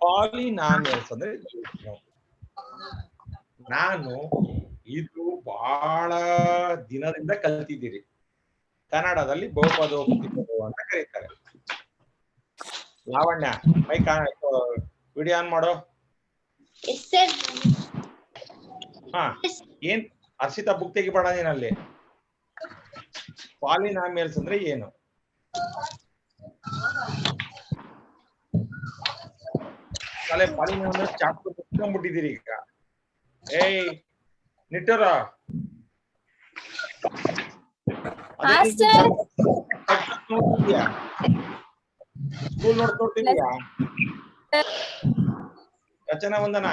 Polynomials ಅಂದ್ರೆ ಏನು? ನಾನು ಇದು ಬಹಳ ದಿನದಿಂದ ಕಲ್ತಿದ್ದೀರಿ. ಕನ್ನಡದಲ್ಲಿ ಬಹುಪದೋಕ್ತಿಗಳು ಅಂತ ಕರೀತಾರೆ. ಲಾವಣ್ಯ ಮೈಕ್ ವಿಡಿಯೋ ಆನ್ ಮಾಡೋ. ಹಾ, ಏನ್ ಹರ್ಷಿತಾ ಬುಕ್ ತೆಗಿಬೇಡ ನೀನಲ್ಲಿ. ಪಾಲಿನಾಮಿಯಲ್ಸ್ ಅಂದ್ರೆ ಏನು? ತಲೆ ಪಾಲಿನಾಮಿಯಲ್ಸ್ ಚಾಪ್ಟರ್ ಮುಚ್ಕೊಂಡ್ಬಿಟ್ಟಿದ್ದೀರಿ ಈಗ. ಏಯ್ ನಿಟ್ಟರ ಸ್ಕೂಲ್ ನೋಡ್ತಿದ್ಯಾ? ರಚನಾ ವಂದನ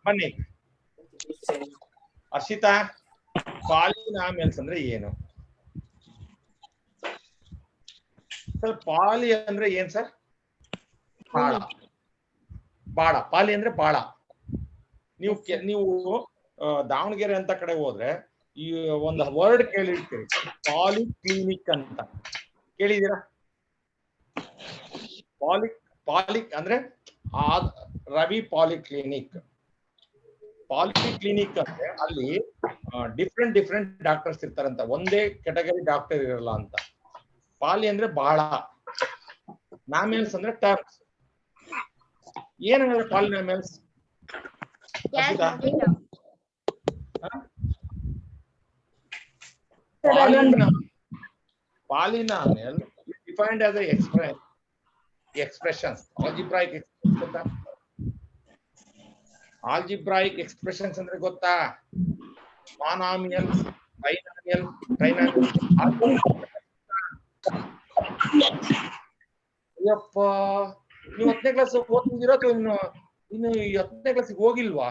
ಬನ್ನಿ. ಹರ್ಷಿತಾ, ಪಾಲಿನಾಮಿಯಲ್ಸ್ ಅಂದ್ರೆ ಏನು ಸರ್? ಪಾಲಿ ಅಂದ್ರೆ ಏನ್ ಸರ್? ಬಾಳ. ಬಾಳ ಪಾಲಿ ಅಂದ್ರೆ ಬಾಳ. ನೀವು ದಾವಣಗೆರೆ ಅಂತ ಕಡೆ ಹೋದ್ರೆ ಈ ಒಂದು ವರ್ಡ್ ಕೇಳಿರ್ತೀರಿ, ಪಾಲಿಕ್ಲಿನಿಕ್ ಅಂತ ಕೇಳಿದೀರಾ? ಪಾಲಿಕ್ ಅಂದ್ರೆ ರವಿ ಪಾಲಿಕ್ಲಿನಿಕ್. ಪಾಲಿಕ್ಲಿನಿಕ್ ಅಂದ್ರೆ ಅಲ್ಲಿ ಡಿಫ್ರೆಂಟ್ ಡಾಕ್ಟರ್ಸ್ ಇರ್ತಾರಂತ, ಒಂದೇ ಕೆಟಗರಿ ಡಾಕ್ಟರ್ ಇರಲ್ಲ ಅಂತ. ಪಾಲಿ ಅಂದ್ರೆ ಬಹಳ, ನಾಮಿಯಲ್ಸ್ ಅಂದ್ರೆ ಟರ್ಮ್ಸ್. ಏನಂದ್ರೆ polynomials? Polynomial is defined as a expressions. Algebraic expressions ಅಂದ್ರೆ ಗೊತ್ತಾ? monomial, binomial, trinomial. ಅಯ್ಯಪ್ಪ, ನೀವು 10ನೇ ಕ್ಲಾಸ್ ಓದ್ತಿದ್ದೀರಾ ಅಥವಾ ಇನ್ನು 10ನೇ ಕ್ಲಾಸಿಗೆ ಹೋಗಿಲ್ವಾ?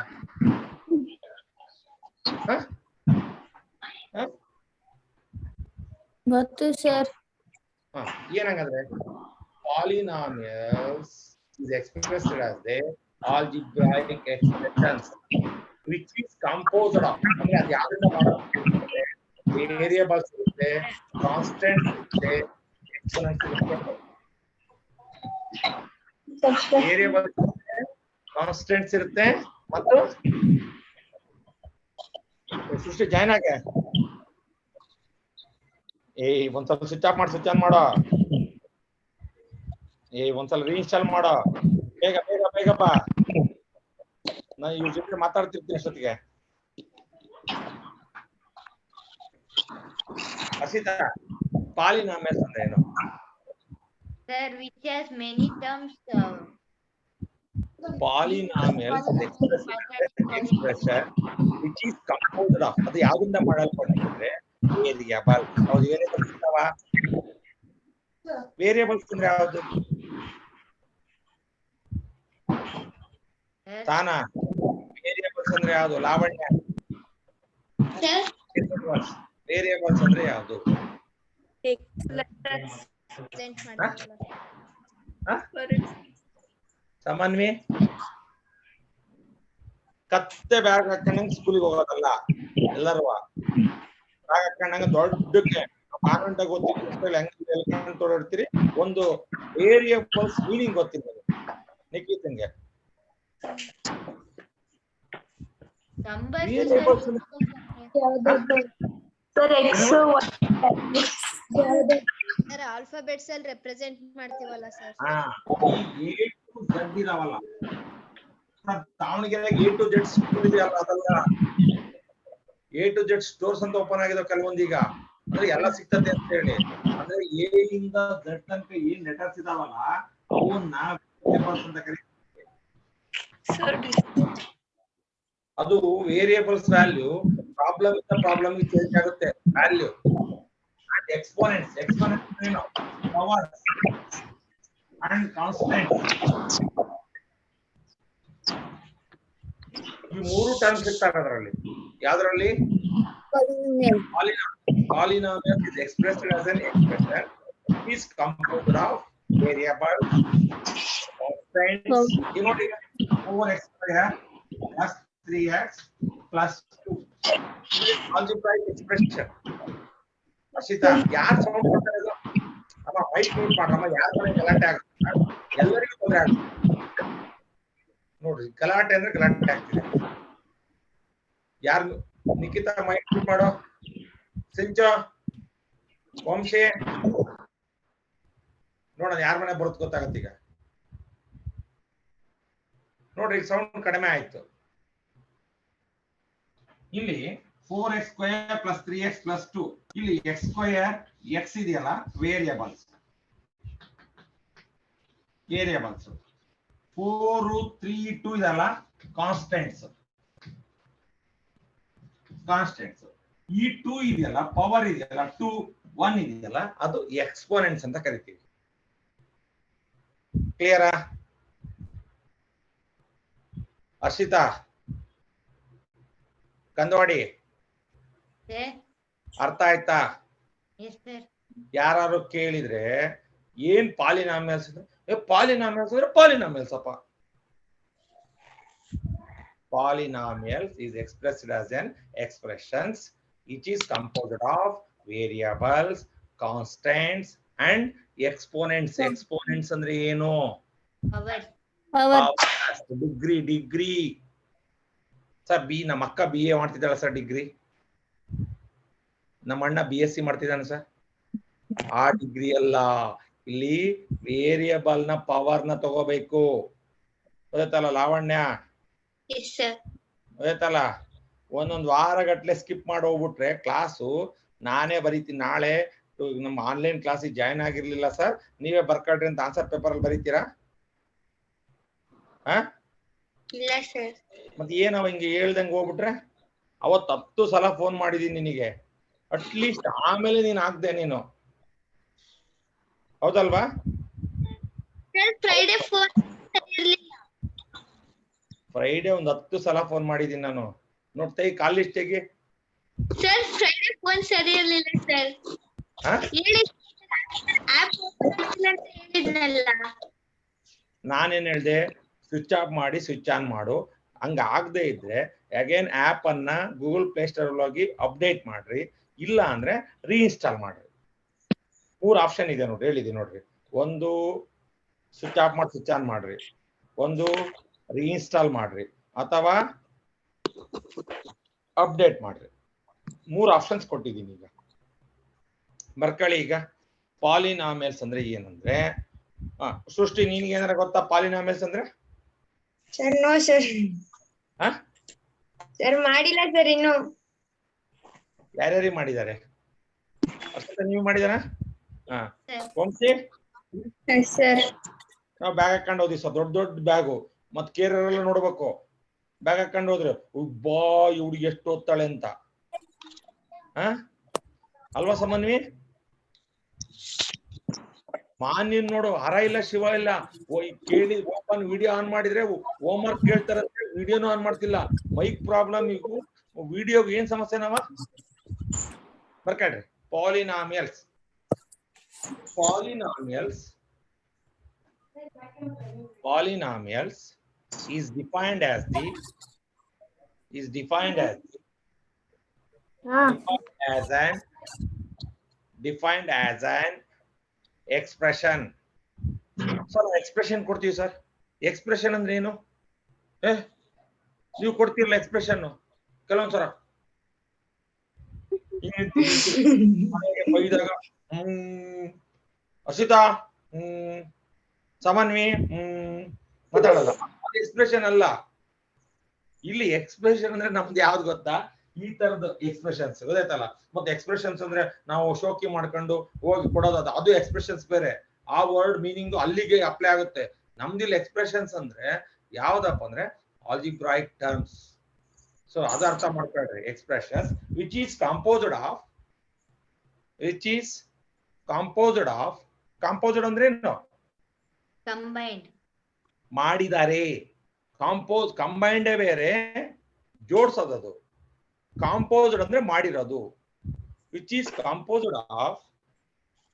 ಗೊತ್ತು sir. ಏನಂಗಂದ್ರೆ polynomials is expressed as the algebraic expressions which is composed of, ಅಂದ್ರೆ ಅದು ಯಾವ್ದನ್ನ ಮಾಡೋದು? ವೇರಿಯೇಬಲ್ಸ್ ಇರುತ್ತೆ, ಕಾನ್ಸ್ಟೆಂಟ್ ಇರುತ್ತೆ, ಎಕ್ಸ್ಪೋನೆಂಟ್ಸ್ ಇರುತ್ತೆ. ವೇರಿಯೇಬಲ್ಸ್ ಇರುತ್ತೆ, ಕಾನ್ಸ್ಟೆಂಟ್ಸ್ ಇರುತ್ತೆ ಮತ್ತು ಸೃಷ್ಟಿ ಜಾಯ್ನ್ ಆಗೆ. ಒಂದ್ಸಲ ಸ್ವಿಚ್ ಆಫ್ ಮಾಡಿ ಸ್ವಿಚ್ ಆನ್ ಮಾಡೋ. ಒಂದ್ಸಲ ರೀಇನ್ಸ್ಟಾಲ್ ಮಾಡೋ. ಬೇಗ ಬೇಗ ಬೇಗಪ್ಪ, ನಾನು ಇವ್ರ ಜೊತೆ ಮಾತಾಡ್ತಿರ್ತೀನಿ ಅಷ್ಟೊತ್ತಿಗೆ. ಹರ್ಷಿತಾ, ಪಾಲಿನಾಮಿಯಲ್ಸ್ ಅಂದ್ರೆ ಏನು? Sir, which has many terms. Polynomials expression which is composed of, ಅದು ಯಾವ್ದಿಂದ ಮಾಡಲ್ಪಟ್ಟಿದೆ? ವೇರಿಯಬಲ್. ಹೌದು, ವೇರಿಯಬಲ್ಸ್ ಇರ್ತಾವ. ವೇರಿಯಬಲ್ಸ್ ಅಂದ್ರೆ ಯಾವುದು? ತಾನ ವೇರಿಯಬಲ್ಸ್ ಅಂದ್ರೆ ಯಾವುದು? ಲಾವಣ್ಯ, ವೇರಿಯಬಲ್ಸ್ ಅಂದ್ರೆ ಯಾವುದು? ಸಾಮಾನ್ಯ ಕತ್ತೆ ಬ್ಯಾಗ್ ಹಾಕೊಂಡಂಗ್ ಸ್ಕೂಲಿಗೆ ಹೋಗೋದಲ್ಲ ಎಲ್ಲರೂ. ಬ್ಯಾಗ್ ಹಾಕೊಂಡಂಗ ದೊಡ್ಡಕ್ಕೆ ಕಾನ್ವೆಂಟಾಗ ಓದ್ತಿರ್ತೀರಿ, ಹೆಂಗ್ ತೋರಿಡ್ತೀರಿ. ಒಂದು ವೇರಿಯಬಲ್ಸ್ ಮೀನಿಂಗ್ ಗೊತ್ತಿಲ್ಲ ನಿಖಿತಂಗೆ. ಆಲ್ಫಾಬೆಟ್ಸ್ ಅಲ್ಲಿ ರೆಪ್ರೆಸೆಂಟ್ ಮಾಡ್ತೀವಲ್ಲ ಸರ್. A to Z ಇದಾವಲ್ಲ, ದಾವಣಗೆರೆಗೆ A to Z ಸ್ಕೂಲ್ ಇದೆಯಲ್ಲ, ಅದಲ್ಲ A to Z ಸ್ಟೋರ್ಸ್ ಅಂತ ಓಪನ್ ಆಗಿದಾವ ಕೆಲವೊಂದೀಗ. ಅಂದ್ರೆ ಎಲ್ಲ ಸಿಗ್ತದೆ ಅಂತ ಹೇಳಿ. ಅಂದ್ರೆ A ಇಂದ Z ತನಕ ಏನ್ ಲೆಟರ್ಸ್ ಇದಾವಲ್ಲ ಅವನ್ನ ವೇರಿಯಬಲ್ಸ್ ಅಂತ ಕರೀತೀವಿ. ಅದು ವೇರಿಯಬಲ್ಸ್ ವ್ಯಾಲ್ಯೂ ಪ್ರಾಬ್ಲಮ್ ಇಂದ ಪ್ರಾಬ್ಲಮ್ ಚೇಂಜ್ ಆಗುತ್ತೆ ವ್ಯಾಲ್ಯೂ. ಅಂಡ್ ಎಕ್ಸ್ಪೋನೆಂಟ್ಸ್ ಏನು? Powers and constants. ಈ ಮೂರು ಟರ್ಮ್ಸ್ ಇರ್ತಾರೆ ಅದರಲ್ಲಿ. ಯಾವ್ದ್ರಲ್ಲಿ? Polynomial is expressed as an expression is composed of variables, constants. You know, 4x plus 3x plus 2. Algebraic expression. Harshita ಯಾರು sound ಕೊಡ್ತಾರೆ ಅಮ್ಮ ಮೈಕ್ ಮ್ಯೂಟ್ ಮಾಡ್ರಮ್ಮ. ಯಾರ ಮನೆ ಗಲಾಟೆ ಆಗುತ್ತೆ ಎಲ್ಲರಿಗೂ ತೊಂದರೆ ಆಗುತ್ತೆ ನೋಡ್ರಿ. ಗಲಾಟೆ ಅಂದ್ರೆ ಗಲಾಟೆ ಆಗ್ತಿದೆ. ಯಾರು ನಿಖಿತಾ ಮೈಕ್ ಮ್ಯೂಟ್ ಮಾಡೋ. ಸಿಂಚೋ ವಂಶಿ ನೋಡೋಣ ಯಾರ ಮನೆ ಬರುತ್ತೆ ಗೊತ್ತಾಗತ್ತೆ ಈಗ. ನೋಡ್ರಿ ಸೌಂಡ್ ಕಡಿಮೆ ಆಯ್ತು. ಇಲ್ಲಿ 4x square plus 3x plus 2 ಇಲ್ಲಿ x ಸ್ಕ್ವೇರ್ x ಇದೆಯಲ್ಲ ವೇರಿಯಬಲ್ಸ್ 4 3 2 ಇದೆಲ್ಲ ಕಾನ್ಸ್ಟೆಂಟ್ಸ್. ಈ 2 ಇದೆಯಲ್ಲ ಪವರ್ ಇದೆಯಲ್ಲ 2 1 ಇದೆಯಲ್ಲ ಅದು ಎಕ್ಸ್ಪೋನೆಂಟ್ಸ್ ಅಂತ ಕರಿತೀವಿ. ಕ್ಲಿಯರಾ ಹರ್ಷಿತಾ ಕಂದವಾಡಿ? ಅರ್ಥ ಆಯ್ತಾ? ಯಾರು ಕೇಳಿದ್ರೆ ಏನ್ ಪಾಲಿನಾಮಿಯಲ್ಸ್ ಪಾಲಿನಾಮಿಯಲ್ಸ್ ಅಂದ್ರೆ ಪಾಲಿನಾಮಿಯಲ್ಸ್ ಅಪ್ಪ. Polynomials is expressed as an expressions which is composed of variables, constants and exponents. Exponents ಅಂದ್ರೆ ಏನು? ಡಿಗ್ರಿ. ಸರ್ ಬಿ ನಮ್ಮ ಅಕ್ಕ BA ಮಾಡ್ತಿದ್ದಾಳ ಸರ್ ಡಿಗ್ರಿ. ನಮ್ಮ ಅಣ್ಣ BSc ಮಾಡ್ತಿದ್ದಾನೆ ಸರ್. ಆ ಡಿಗ್ರಿ ಅಲ್ಲ, ಇಲ್ಲಿ ವೇರಿಯಬಲ್ ನ ಪವರ್ ನ ತಗೋಬೇಕು. ಗೊತ್ತಾಯ್ತಲ್ಲ ಲಾವಣ್ಯ? ಗೊತ್ತಾಯ್ತಲ್ಲ? ಒಂದೊಂದು ವಾರ ಗಟ್ಲೆ ಸ್ಕಿಪ್ ಮಾಡಿ ಹೋಗ್ಬಿಟ್ರೆ ಕ್ಲಾಸು ನಾನೇ ಬರೀತೀನಿ. ನಾಳೆ ನಮ್ಮ ಆನ್ಲೈನ್ ಕ್ಲಾಸಿಗೆ ಜಾಯ್ನ್ ಆಗಿರ್ಲಿಲ್ಲ ಸರ್, ನೀವೇ ಬರ್ಕೊಳ್ರಿ ಅಂತ ಆನ್ಸರ್ ಪೇಪರ್ ಅಲ್ಲಿ ಬರೀತೀರಾ? ಮತ್ತೆ ಏನವ ಹಿಂಗೆ ಹೇಳ್ದಂಗೆ ಹೋಗ್ಬಿಟ್ರೆ? ಅವತ್ತು 10 ಸಲ ಫೋನ್ ಮಾಡಿದೀನಿ ನಿನಗೆ, ಅಟ್ಲೀಸ್ಟ್ ಆಮೇಲೆ ನೀನ್ ಆಗ್ದೆ ನೀನು. ಹೌದಲ್ವಾ? ಫ್ರೈಡೆ ಒಂದು 10 ಸಲ ಫೋನ್ ಮಾಡಿದೀನಿ ನಾನು. ನೋಡ್ತಾ ಈ ಕಾಲ್ ಲಿಸ್ಟ್ ಹೇಗೆ? ಸರ್ ಫ್ರೈಡೆ ಫೋನ್ ಸರಿ ಇರಲಿಲ್ಲ ಸರ್. ನಾನೇನ್ ಹೇಳ್ದೆ? ಸ್ವಿಚ್ ಆಫ್ ಮಾಡಿ ಸ್ವಿಚ್ ಆನ್ ಮಾಡು. ಹಂಗ ಆಗದೆ ಇದ್ರೆ ಅಗೇನ್ ಆಪ್ ಅನ್ನ ಗೂಗಲ್ ಪ್ಲೇ ಸ್ಟೋರ್ ಹೋಗಿ ಅಪ್ಡೇಟ್ ಮಾಡ್ರಿ, ಇಲ್ಲ ಅಂದ್ರೆ ರೀಇನ್ಸ್ಟಾಲ್ ಮಾಡ್ರಿ. 3 ಆಪ್ಷನ್ ಇದೆ ನೋಡ್ರಿ, ಹೇಳಿದೀನಿ ನೋಡ್ರಿ. ಒಂದು ಸ್ವಿಚ್ ಆಫ್ ಮಾಡಿ ಸ್ವಿಚ್ ಆನ್ ಮಾಡ್ರಿ, ಒಂದು ರೀಇನ್ಸ್ಟಾಲ್ ಮಾಡ್ರಿ, ಅಥವಾ ಅಪ್ಡೇಟ್ ಮಾಡ್ರಿ. 3 ಆಪ್ಷನ್ಸ್ ಕೊಟ್ಟಿದ್ದೀನಿ. ಈಗ ಬರ್ಕಳಿ. ಈಗ ಪಾಲಿನಾಮಿಯಲ್ಸ್ ಅಂದ್ರೆ ಏನಂದ್ರೆ, ಸೃಷ್ಟಿ ನಿನ್ಗೆ ಏನಾರ ಗೊತ್ತಾ ಪಾಲಿನಾಮಿಯಲ್ಸ್ ಅಂದ್ರೆ? Sir no sir. ಸರ್ ಮಾಡಿಲ್ಲ ಸರ್ ಇನ್ನು. ಯಾರ್ಯಾರಿಗೆ ಮಾಡಿದ್ದಾರೆ? ಅಷ್ಟೇ ನೀವು ಮಾಡಿದಾರ? ವಂಶಿ ಸರ್ ನಾವು ಬ್ಯಾಗ್ ಹಾಕೊಂಡು ಹೋದ್ವಿ ಸರ್, ದೊಡ್ಡ ದೊಡ್ಡ ಬ್ಯಾಗು, ಮತ್ ಕೇರರ್ ಎಲ್ಲ ನೋಡ್ಬೇಕು. ಬ್ಯಾಗ್ ಹಾಕೊಂಡು ಹೋದ್ರೆ ಬಾ ಇವ್ರಿಗೆ ಎಷ್ಟು ಓದ್ತಾಳೆ ಅಂತ. ಅಲ್ವಾ ಸಮನ್ವಿ? ಮಾನ್ಯನ್ ನೋಡು, ಹರ ಇಲ್ಲ ಶಿವ ಇಲ್ಲ. ಕೇಳಿ ಓಪನ್ ವಿಡಿಯೋ ಆನ್ ಮಾಡಿದ್ರೆ ಹೋಮ್ ವರ್ಕ್ ಕೇಳ್ತಾರ, ವಿಡಿಯೋನು ಆನ್ ಮಾಡ್ತಿಲ್ಲ. Mic problem. ಈಗ ವಿಡಿಯೋಗೆ ಏನ್ ಸಮಸ್ಯೆ ನಾವ ಬರ್ಕಾಡ್ರಿ. Polynomials is defined as an expression. Sir expression ಕೊಡ್ತೀವಿ ಸರ್. ಎಕ್ಸ್ಪ್ರೆಷನ್ ಅಂದ್ರೆ ಏನು? ನೀವು ಕೊಡ್ತಿರಲ್ಲ ಎಕ್ಸ್ಪ್ರೆಷನ್ ಕೆಲವೊಂದ್ಸರ ಬೈದಾಗ ಹಸಿತಾ ಸಮನ್ವಿ ಮಾತಾಡಲ್ಲ. ಎಕ್ಸ್ಪ್ರೆಷನ್ ಅಲ್ಲ. ಇಲ್ಲಿ ಎಕ್ಸ್ಪ್ರೆಷನ್ ಅಂದ್ರೆ ನಮ್ದು ಯಾವ್ದು ಗೊತ್ತಾ? ಈ ತರದ ಎಕ್ಸ್ಪ್ರೆಷನ್ಸ್ ಗೊತ್ತಾಯ್ತಲ್ಲ. ಮತ್ತೆ ಎಕ್ಸ್ಪ್ರೆಷನ್ಸ್ ಅಂದ್ರೆ ನಾವು ಶೋಕಿ ಮಾಡ್ಕೊಂಡು ಹೋಗಿ ಕೊಡೋದು, ಅದು ಎಕ್ಸ್ಪ್ರೆಷನ್ಸ್ ಬೇರೆ. ಆ ವರ್ಡ್ ಮೀನಿಂಗ್ ಅಲ್ಲಿಗೆ ಅಪ್ಲೈ ಆಗುತ್ತೆ. ನಮ್ದಿಲ್ಲಿ ಎಕ್ಸ್ಪ್ರೆಷನ್ಸ್ ಅಂದ್ರೆ ಯಾವ್ದಪ್ಪ ಅಂದ್ರೆ ಆಲ್ಜಿಬ್ರಾಯಿಕ್ ಟರ್ಮ್ಸ್. ಸೊ ಅದು ಅರ್ಥ ಮಾಡ್ಕೊಳ್ರಿ. Expressions which is composed of composed ಅಂದ್ರೆ ಏನು? ಕಂಬೈನ್ಡ್ ಮಾಡಿದ್ದಾರೆ. ಕಂಬೈಂಡ್ ಬೇರೆ, ಜೋಡ್ಸೋದದು. ಕಾಂಪೋಸ್ಡ್ ಅಂದ್ರೆ ಮಾಡಿರೋದು. Which is composed of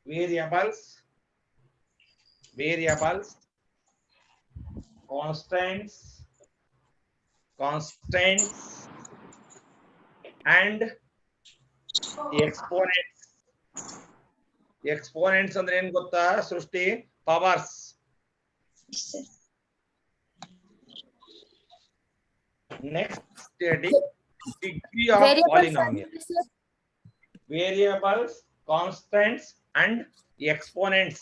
variables, constants and exponents. Exponents ಅಂದ್ರೆ ಏನ್ ಗೊತ್ತಾ Srishti? Powers. Next degree of polynomial. Variables, constants and exponents.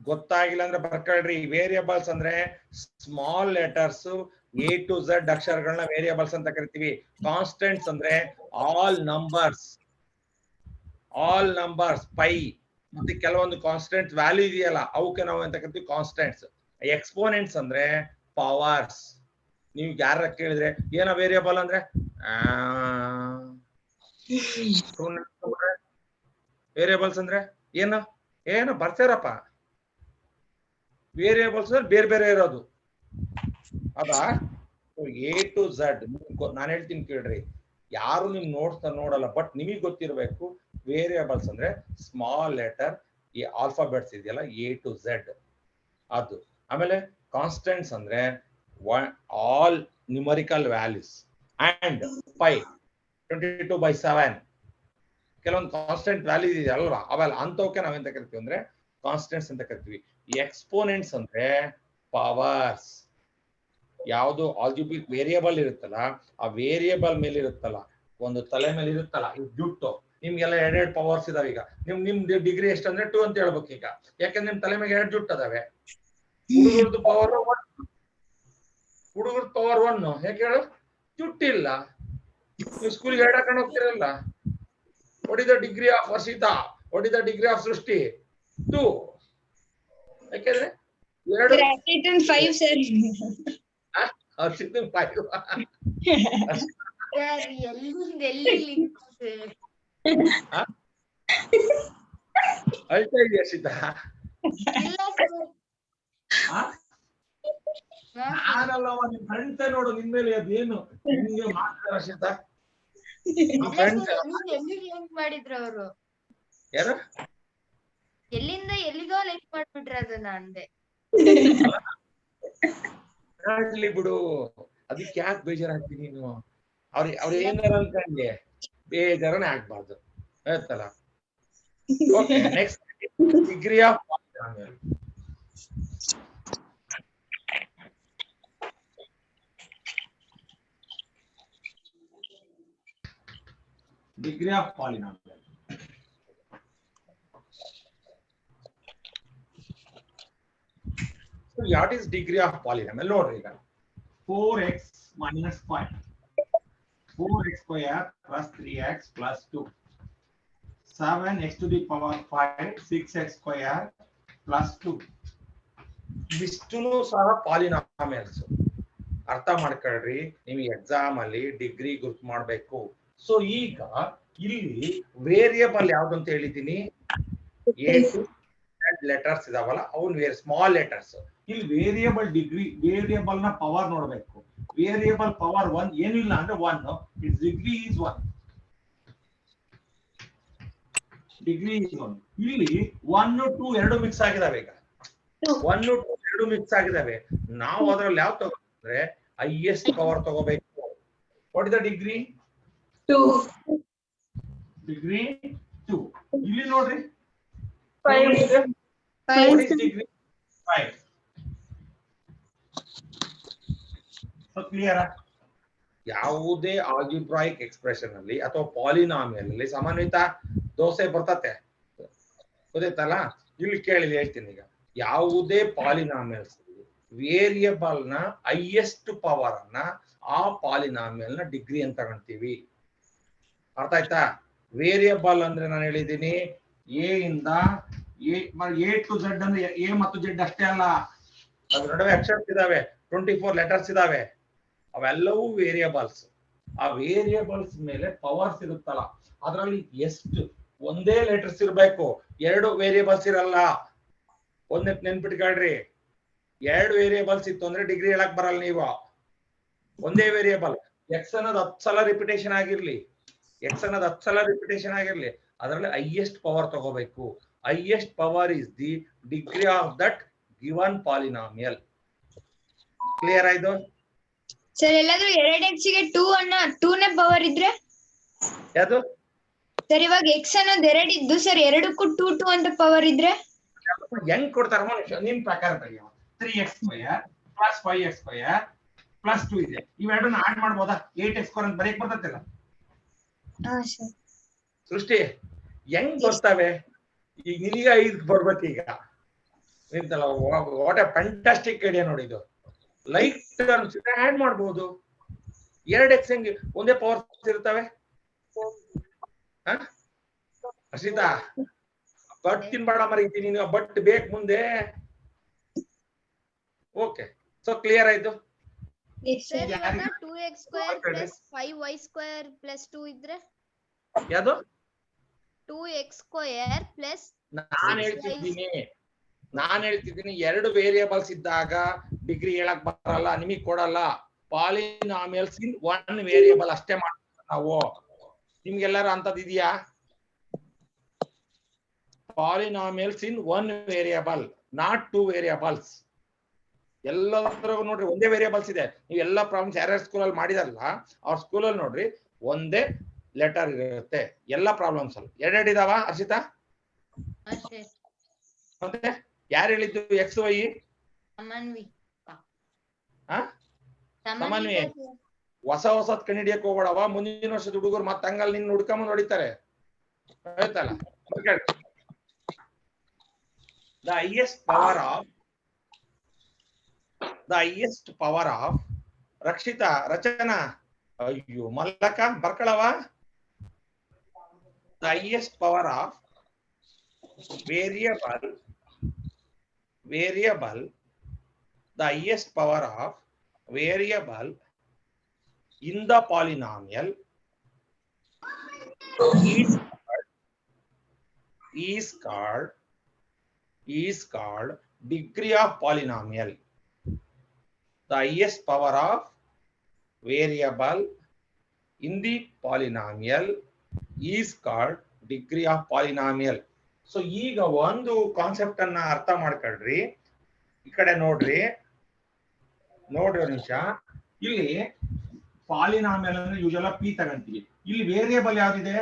ಗೊತ್ತಾಗಿಲ್ಲ ಅಂದ್ರೆ ಬರ್ಕೊಳ್ರಿ. ವೇರಿಯಬಲ್ಸ್ ಅಂದ್ರೆ small letters A to Z ಅಕ್ಷರಗಳನ್ನ ವೇರಿಯಬಲ್ಸ್ ಅಂತ ಕರಿತೀವಿ. ಕಾನ್ಸ್ಟೆಂಟ್ಸ್ ಅಂದ್ರೆ ಆಲ್ ನಂಬರ್ಸ್ ಪೈ ಮತ್ತೆ ಕೆಲವೊಂದು ಕಾನ್ಸ್ಟೆಂಟ್ ವ್ಯಾಲ್ಯೂ ಇದೆಯಲ್ಲ ಅವಕ್ಕೆ ನಾವು ಅಂತ ಕರಿತೀವಿ ಕಾನ್ಸ್ಟೆಂಟ್ಸ್. ಎಕ್ಸ್ಪೋನೆಂಟ್ಸ್ ಅಂದ್ರೆ ಪವರ್ಸ್. ನೀವು ಯಾರ ಕೇಳಿದ್ರೆ ಏನ ವೇರಿಯಬಲ್ ಅಂದ್ರೆ ವೇರಿಯಬಲ್ಸ್ ಅಂದ್ರೆ ಏನು ಬರ್ತಾರಪ್ಪ. ವೇರಿಯಬಲ್ಸ್ ಬೇರೆ ಬೇರೆ ಇರೋದು ಅದಾ. ಎ ಟು ಝೆಡ್ ನಾನು ಹೇಳ್ತೀನಿ ಕೇಳ್ರಿ. ಯಾರು ನಿಮ್ ನೋಡಲ್ಲ, ಬಟ್ ನಿಮಗೆ ಗೊತ್ತಿರಬೇಕು ವೇರಿಯಬಲ್ಸ್ ಅಂದ್ರೆ ಸ್ಮಾಲ್ ಲೆಟರ್ ಈ ಆಲ್ಫಾಬೆಟ್ಸ್ ಇದೆಯಲ್ಲ ಎ ಟು ಝೆಡ್ ಅದು. ಆಮೇಲೆ ಕಾನ್ಸ್ಟೆಂಟ್ಸ್ ಅಂದ್ರೆ ಆಲ್ ನ್ಯೂಮರಿಕಲ್ ವ್ಯಾಲ್ಯೂಸ್ ಅಂಡ್ 22/7 ಕೆಲವೊಂದು ಕಾನ್ಸ್ಟೆಂಟ್ ವ್ಯಾಲ್ಯೂ ಇದೆ ಅಲ್ವಾ, ಅವೆಲ್ಲ ಅಂತವಕ್ಕೆ ನಾವೆಂತ ಕರಿತೀವಿ ಅಂದ್ರೆ ಕಾನ್ಸ್ಟೆಂಟ್ಸ್ ಅಂತ ಕರಿತೀವಿ. ಎಕ್ಸ್ಪೋನೆಂಟ್ಸ್ ಅಂದ್ರೆ ಪವರ್ಸ್. ಯಾವುದು ಆಲ್ಜಿಬ್ರಿಕ್ ವೇರಿಯಬಲ್ ಇರುತ್ತಲ್ಲ ಆ ವೇರಿಯಬಲ್ ಮೇಲೆ ಇರುತ್ತಲ್ಲ, ಒಂದು ತಲೆ ಮೇಲೆ ಇರುತ್ತಲ್ಲ ಈ ಜುಟ್ಟು, ನಿಮ್ಗೆಲ್ಲ ಎರಡೆರಡು ಪವರ್ಸ್ ಇದಾವೆ. ಈಗ ನಿಮ್ ಡಿಗ್ರಿ ಎಷ್ಟಂದ್ರೆ 2 ಅಂತ ಹೇಳ್ಬೇಕು ಈಗ, ಯಾಕಂದ್ರೆ ನಿಮ್ ತಲೆ ಮೇಲೆ 2 ಜುಟ್ಟು ಅದಾವೆ. ಹುಡುಗರದ್ದು ಪವರ್ 1 ಯಾಕೆ ಹೇಳು? ಜುಟ್ಟಿಲ್ಲ. ನೀವು ಸ್ಕೂಲ್ಗೆ ಎರಡು ಹಾಕೊಂಡು ಹೋಗ್ತಿರಲ್ಲ. What is the degree of Varshitha? What is the degree of Srishti? 2. ಯಾಕೆಂದ್ರೆ 2 5 sir. ಹರ್ಷಿತ್ 5. ಅಳ್ತಾ ಇದೆಯಾ ಹರ್ಷಿತಾ? ನಾನಲ್ಲವ, ನಿಮ್ ಫ್ರೆಂಡ್ಸ್ ನೋಡು ನಿನ್ ಮೇಲೆ ಅದೇನು ನಿಮ್ಗೆ ಮಾಡ್ತಾರ ಹರ್ಷಿತಾ? ಮಾಡಿದ್ರು ಅವರು. ಯಾರು? ಎಲ್ಲಿಂದ ಎಲ್ಲಿಗೋ ಲೈಕ್ ಮಾಡ್ಬಿಟ್ರೆ ಅದನ್ನ ಅಂದೆ. ಮಾಡ್ಲಿ ಬಿಡು, ಅದಕ್ಕೆ ಯಾಕೆ ಬೇಜಾರಾಗ್ತೀನಿ ನೀನು? ಅವ್ರ ಏನಾರ ಅನ್ಕಂಡೆ ಬೇಜಾರನೇ ಆಗ್ಬಾರ್ದು ಆಯ್ತಲ್ಲ. Okay, next degree of polynomial. Degree of polynomial. So what is degree of polynomial? ನೋಡ್ರಿ ಈಗ 4x minus 5, 4x square plus 3x plus 2, 7x to the power 5, 6x square plus 2. ಇಷ್ಟುನು ಸಹ ಪಾಲಿನಾಮಿಯಲ್ಸ್. ಅರ್ಥ ಮಾಡ್ಕೊಳ್ರಿ, ನೀವು ಎಕ್ಸಾಮ್ ಅಲ್ಲಿ ಡಿಗ್ರಿ ಗುರ್ತು ಮಾಡ್ಬೇಕು. So ಈಗ ಇಲ್ಲಿ ವೇರಿಯಬಲ್ ಯಾವ್ದು ಅಂತ ಹೇಳಿದ್ದೀನಿ, ಎ ಟು ಲೆಟರ್ಸ್ ಇದಾವಲ್ಲ ಅವನ್ ಸ್ಮಾಲ್ ಲೆಟರ್ಸ್. ಇಲ್ಲಿ ವೇರಿಯಬಲ್ ವೇರಿಯಬಲ್ ನ ಪವರ್ ನೋಡ್ಬೇಕು. ವೇರಿಯಬಲ್ ಪವರ್ 1 ಏನಿಲ್ಲ ಅಂದ್ರೆ 1, it's degree is 1. Degree is 1. ಇಲ್ಲಿ 1 2 ಎರಡು ಮಿಕ್ಸ್ ಆಗಿದಾವೆ. ಈಗ 1 2 ಎರಡು ಮಿಕ್ಸ್ ಆಗಿದಾವೆ. ನಾವು ಅದ್ರಲ್ಲಿ ಯಾವ ತಗೋದ್ರೆ ಹೈಯೆಸ್ಟ್ ಪವರ್ ತಗೋಬೇಕು. What is the degree? 2. Degree 2. ಇಲ್ಲಿ ನೋಡ್ರಿ 5. What is degree? 5. So clear? ಯಾವುದೇ ಆಲ್ಜಿಬ್ರಾಯಿಕ್ ಎಕ್ಸ್ಪ್ರೆಷನ್ ಅಲ್ಲಿ ಅಥವಾ ಪಾಲಿನಾಮಿಯಲ್ ಅಲ್ಲಿ ಸಮನ್ವಿತ ದೋಸೆ ಬರ್ತತೆ, ಗೊತ್ತಾಯ್ತಲ್ಲ? ಇಲ್ಲಿ ಕೇಳಿ ಹೇಳ್ತೀನಿ. ಈಗ ಯಾವುದೇ ಪಾಲಿನಾಮಿಯಲ್ಸ್ ವೇರಿಯಬಲ್ ನ ಹೈಯೆಸ್ಟ್ ಪವರ್ ಅನ್ನ ಆ ಪಾಲಿನಾಮಿಯಲ್ ನ ಡಿಗ್ರಿ ಅಂತ ತಗೊಂತೀವಿ. ಅರ್ಥ ಆಯ್ತಾ? ವೇರಿಯಬಲ್ ಅಂದ್ರೆ ನಾನು ಹೇಳಿದ್ದೀನಿ ಎ ಇಂದ ಎ ಟು ಝೆಡ್ ಅಂದ್ರೆ ಎ ಮತ್ತು ಜೆಡ್ ಅಷ್ಟೇ ಅಲ್ಲ, ಅದ್ರ ನಡುವೆ ಅಕ್ಷರಸ್ ಇದಾವೆ, 24 ಲೆಟರ್ಸ್ ಇದಾವೆ, ಅವೆಲ್ಲವೂ ವೇರಿಯಬಲ್ಸ್. ಆ ವೇರಿಯಬಲ್ಸ್ ಮೇಲೆ ಪವರ್ಸ್ ಇರುತ್ತಲ್ಲ, ಅದರಲ್ಲಿ ಎಷ್ಟು ಒಂದೇ ಲೆಟರ್ಸ್ ಇರಬೇಕು, 2 ವೇರಿಯಬಲ್ಸ್ ಇರಲ್ಲ. ಒಂದೇ ನೆನ್ಪಿಟ್ಕೊಳ್ರಿ, 2 ವೇರಿಯಬಲ್ಸ್ ಇತ್ತು ಅಂದ್ರೆ ಡಿಗ್ರಿ ಹೇಳಕ್ ಬರಲ್ಲ ನೀವು. ಒಂದೇ ವೇರಿಯಬಲ್ ಎಕ್ಸ್ ಅನ್ನೋದು 10 ಸಲ ರಿಪಿಟೇಷನ್ ಆಗಿರ್ಲಿ, ಅದರಲ್ಲಿ ಹೈಯೆಸ್ಟ್ ಪವರ್ ತಗೋಬೇಕು. highest power is the degree of that given polynomial. Clear ಆಯ್ತು? ಸರ್ ಎಲ್ಲಾದ್ರೂ 2x ಗೆ 2 ನೇ ಪವರ್ ಇದ್ರೆ ಯಾವುದು? ಸರ್ ಇವಾಗ ಎಕ್ಸ್ ಅನ್ನೋದು 2 ಇದ್ದು ಸರ್ ಎರಡಕ್ಕೂ 2 2 ಅಂತ ಪವರ್ ಇದ್ರೆ ಹೆಂಗ್ ಕೊಡ್ತಾರಮ್ಮ ನಿಮ್ ಪ್ರಕಾರ ತೆಗಿಯಮ್ಮ 3x² ಪ್ಲಸ್ 5x² ಪ್ಲಸ್ 2 ಇದೆ ಇವೆರಡನ್ನ ಆಡ್ ಮಾಡ್ಬೋದಾ 8x² ಅಂತ ಬರೆಯಕ್ ಬರ್ತೈತಿಲ್ಲ ಹಾ ಸರ್ ಸೃಷ್ಟಿ ಹೆಂಗ್ ಬರ್ತಾವೆ ಈಗ ನಿನಗೆ 5 ಬರ್ಬೇಕು ಈಗ ನಿಂತಲ್ಲ ವಾಟ್ ಎ ಫ್ಯಾಂಟಾಸ್ಟಿಕ್ ಐಡಿಯಾ ನೋಡಿ ಇದು ಲೈಟ್ ಟರ್ಮ್ಸ್ ಆಡ್ ಮಾಡ್ಬೋದು 2x ಹೆಂಗೆ ಒಂದೇ ಪವರ್ ಇರ್ತವೆ ಹರ್ಷಿತಾ ಬಟ್ ತಿನ್ಬೇಡ ಮರೀತಿ ನೀನು ಬಟ್ ಬೇಕು ಮುಂದೆ ಓಕೆ ಸೊ ಕ್ಲಿಯರ್ ಆಯ್ತು ಸರ್ ಇವಾಗ 2x² ಪ್ಲಸ್ 5y² ಪ್ಲಸ್ 2 ಇದ್ರೆ ಯಾವುದು 2x² ಪ್ಲಸ್ ನಾನು ಹೇಳ್ತಿದ್ದೀನಿ ಎರಡು ವೇರಿಯೇಬಲ್ಸ್ ಇದ್ದಾಗ ಡಿಗ್ರಿ ಹೇಳಕ್ ಬರಲ್ಲ ನಿಮಗೆ ಕೊಡಲ್ಲ ಪಾಲಿನಾಮಿಯಲ್ಸ್ ಇನ್ ಒನ್ ವೇರಿಯೇಬಲ್ ಅಷ್ಟೇ ಮಾಡ್ತೀವಿ ನಾವು ನಿಮ್ಗೆಲ್ಲರೂ ಅಂತದ್ ಇದೆಯಾ polynomials in one variable not 2 variables ಎಲ್ಲದರಾಗೂ ನೋಡ್ರಿ ಒಂದೇ ವೇರಿಯೇಬಲ್ಸ್ ಇದೆ ನೀವು ಎಲ್ಲ ಪ್ರಾಬ್ಲಮ್ಸ್ ಯಾರ್ಯಾರು ಸ್ಕೂಲಲ್ಲಿ ಮಾಡಿದಾರಲ್ಲ ಅವ್ರ ಸ್ಕೂಲಲ್ಲಿ ನೋಡ್ರಿ ಒಂದೇ ಲೆಟರ್ ಇರುತ್ತೆ ಎಲ್ಲ ಪ್ರಾಬ್ಲಮ್ಸ್ ಅಲ್ಲಿ ಎರಡೆರಡು ಇದಾವ ಹರ್ಷಿತಾ ಮತ್ತೆ ಯಾರು ಹೇಳಿದ್ದು ಎಕ್ಸ್ ವೈ ಸಮನ್ವಯ ಹೊಸದ್ ಕಂಡಿಡಿಯಕ್ ಹೋಗ್ಬೇಡವ ಮುಂದಿನ ವರ್ಷದ ಹುಡುಗರು ಮತ್ತೆ ಹಂಗಲ್ಲಿ ನಿನ್ನ ಹುಡ್ಕೊಂಬಂದ್ ಹೊಡಿತಾರೆ ಆಯ್ತಲ್ಲ the highest power of Rakshita ರಚನಾ ಅಯ್ಯೋ ಮಲ್ಲಕ ಬರ್ಕಳವ the highest power of variable the highest power of variable in the polynomial is called degree of polynomial. The highest power of variable in the polynomial is called degree of polynomial. So ಈಗ ಒಂದು concept ಅನ್ನ ಅರ್ಥ ಮಾಡ್ಕೊಳ್ರಿ ಈ ಕಡೆ ನೋಡ್ರಿ ಒಂದು ನಿಮಿಷ ಇಲ್ಲಿ ಪಾಲಿನಾಮಿಯಲ್ ಅಂದ್ರೆ ಯೂಶುವಲ್ ಪಿ ತಗೊಂತೀವಿ ಇಲ್ಲಿ ವೇರಿಯೇಬಲ್ ಯಾವ್ದಿದೆ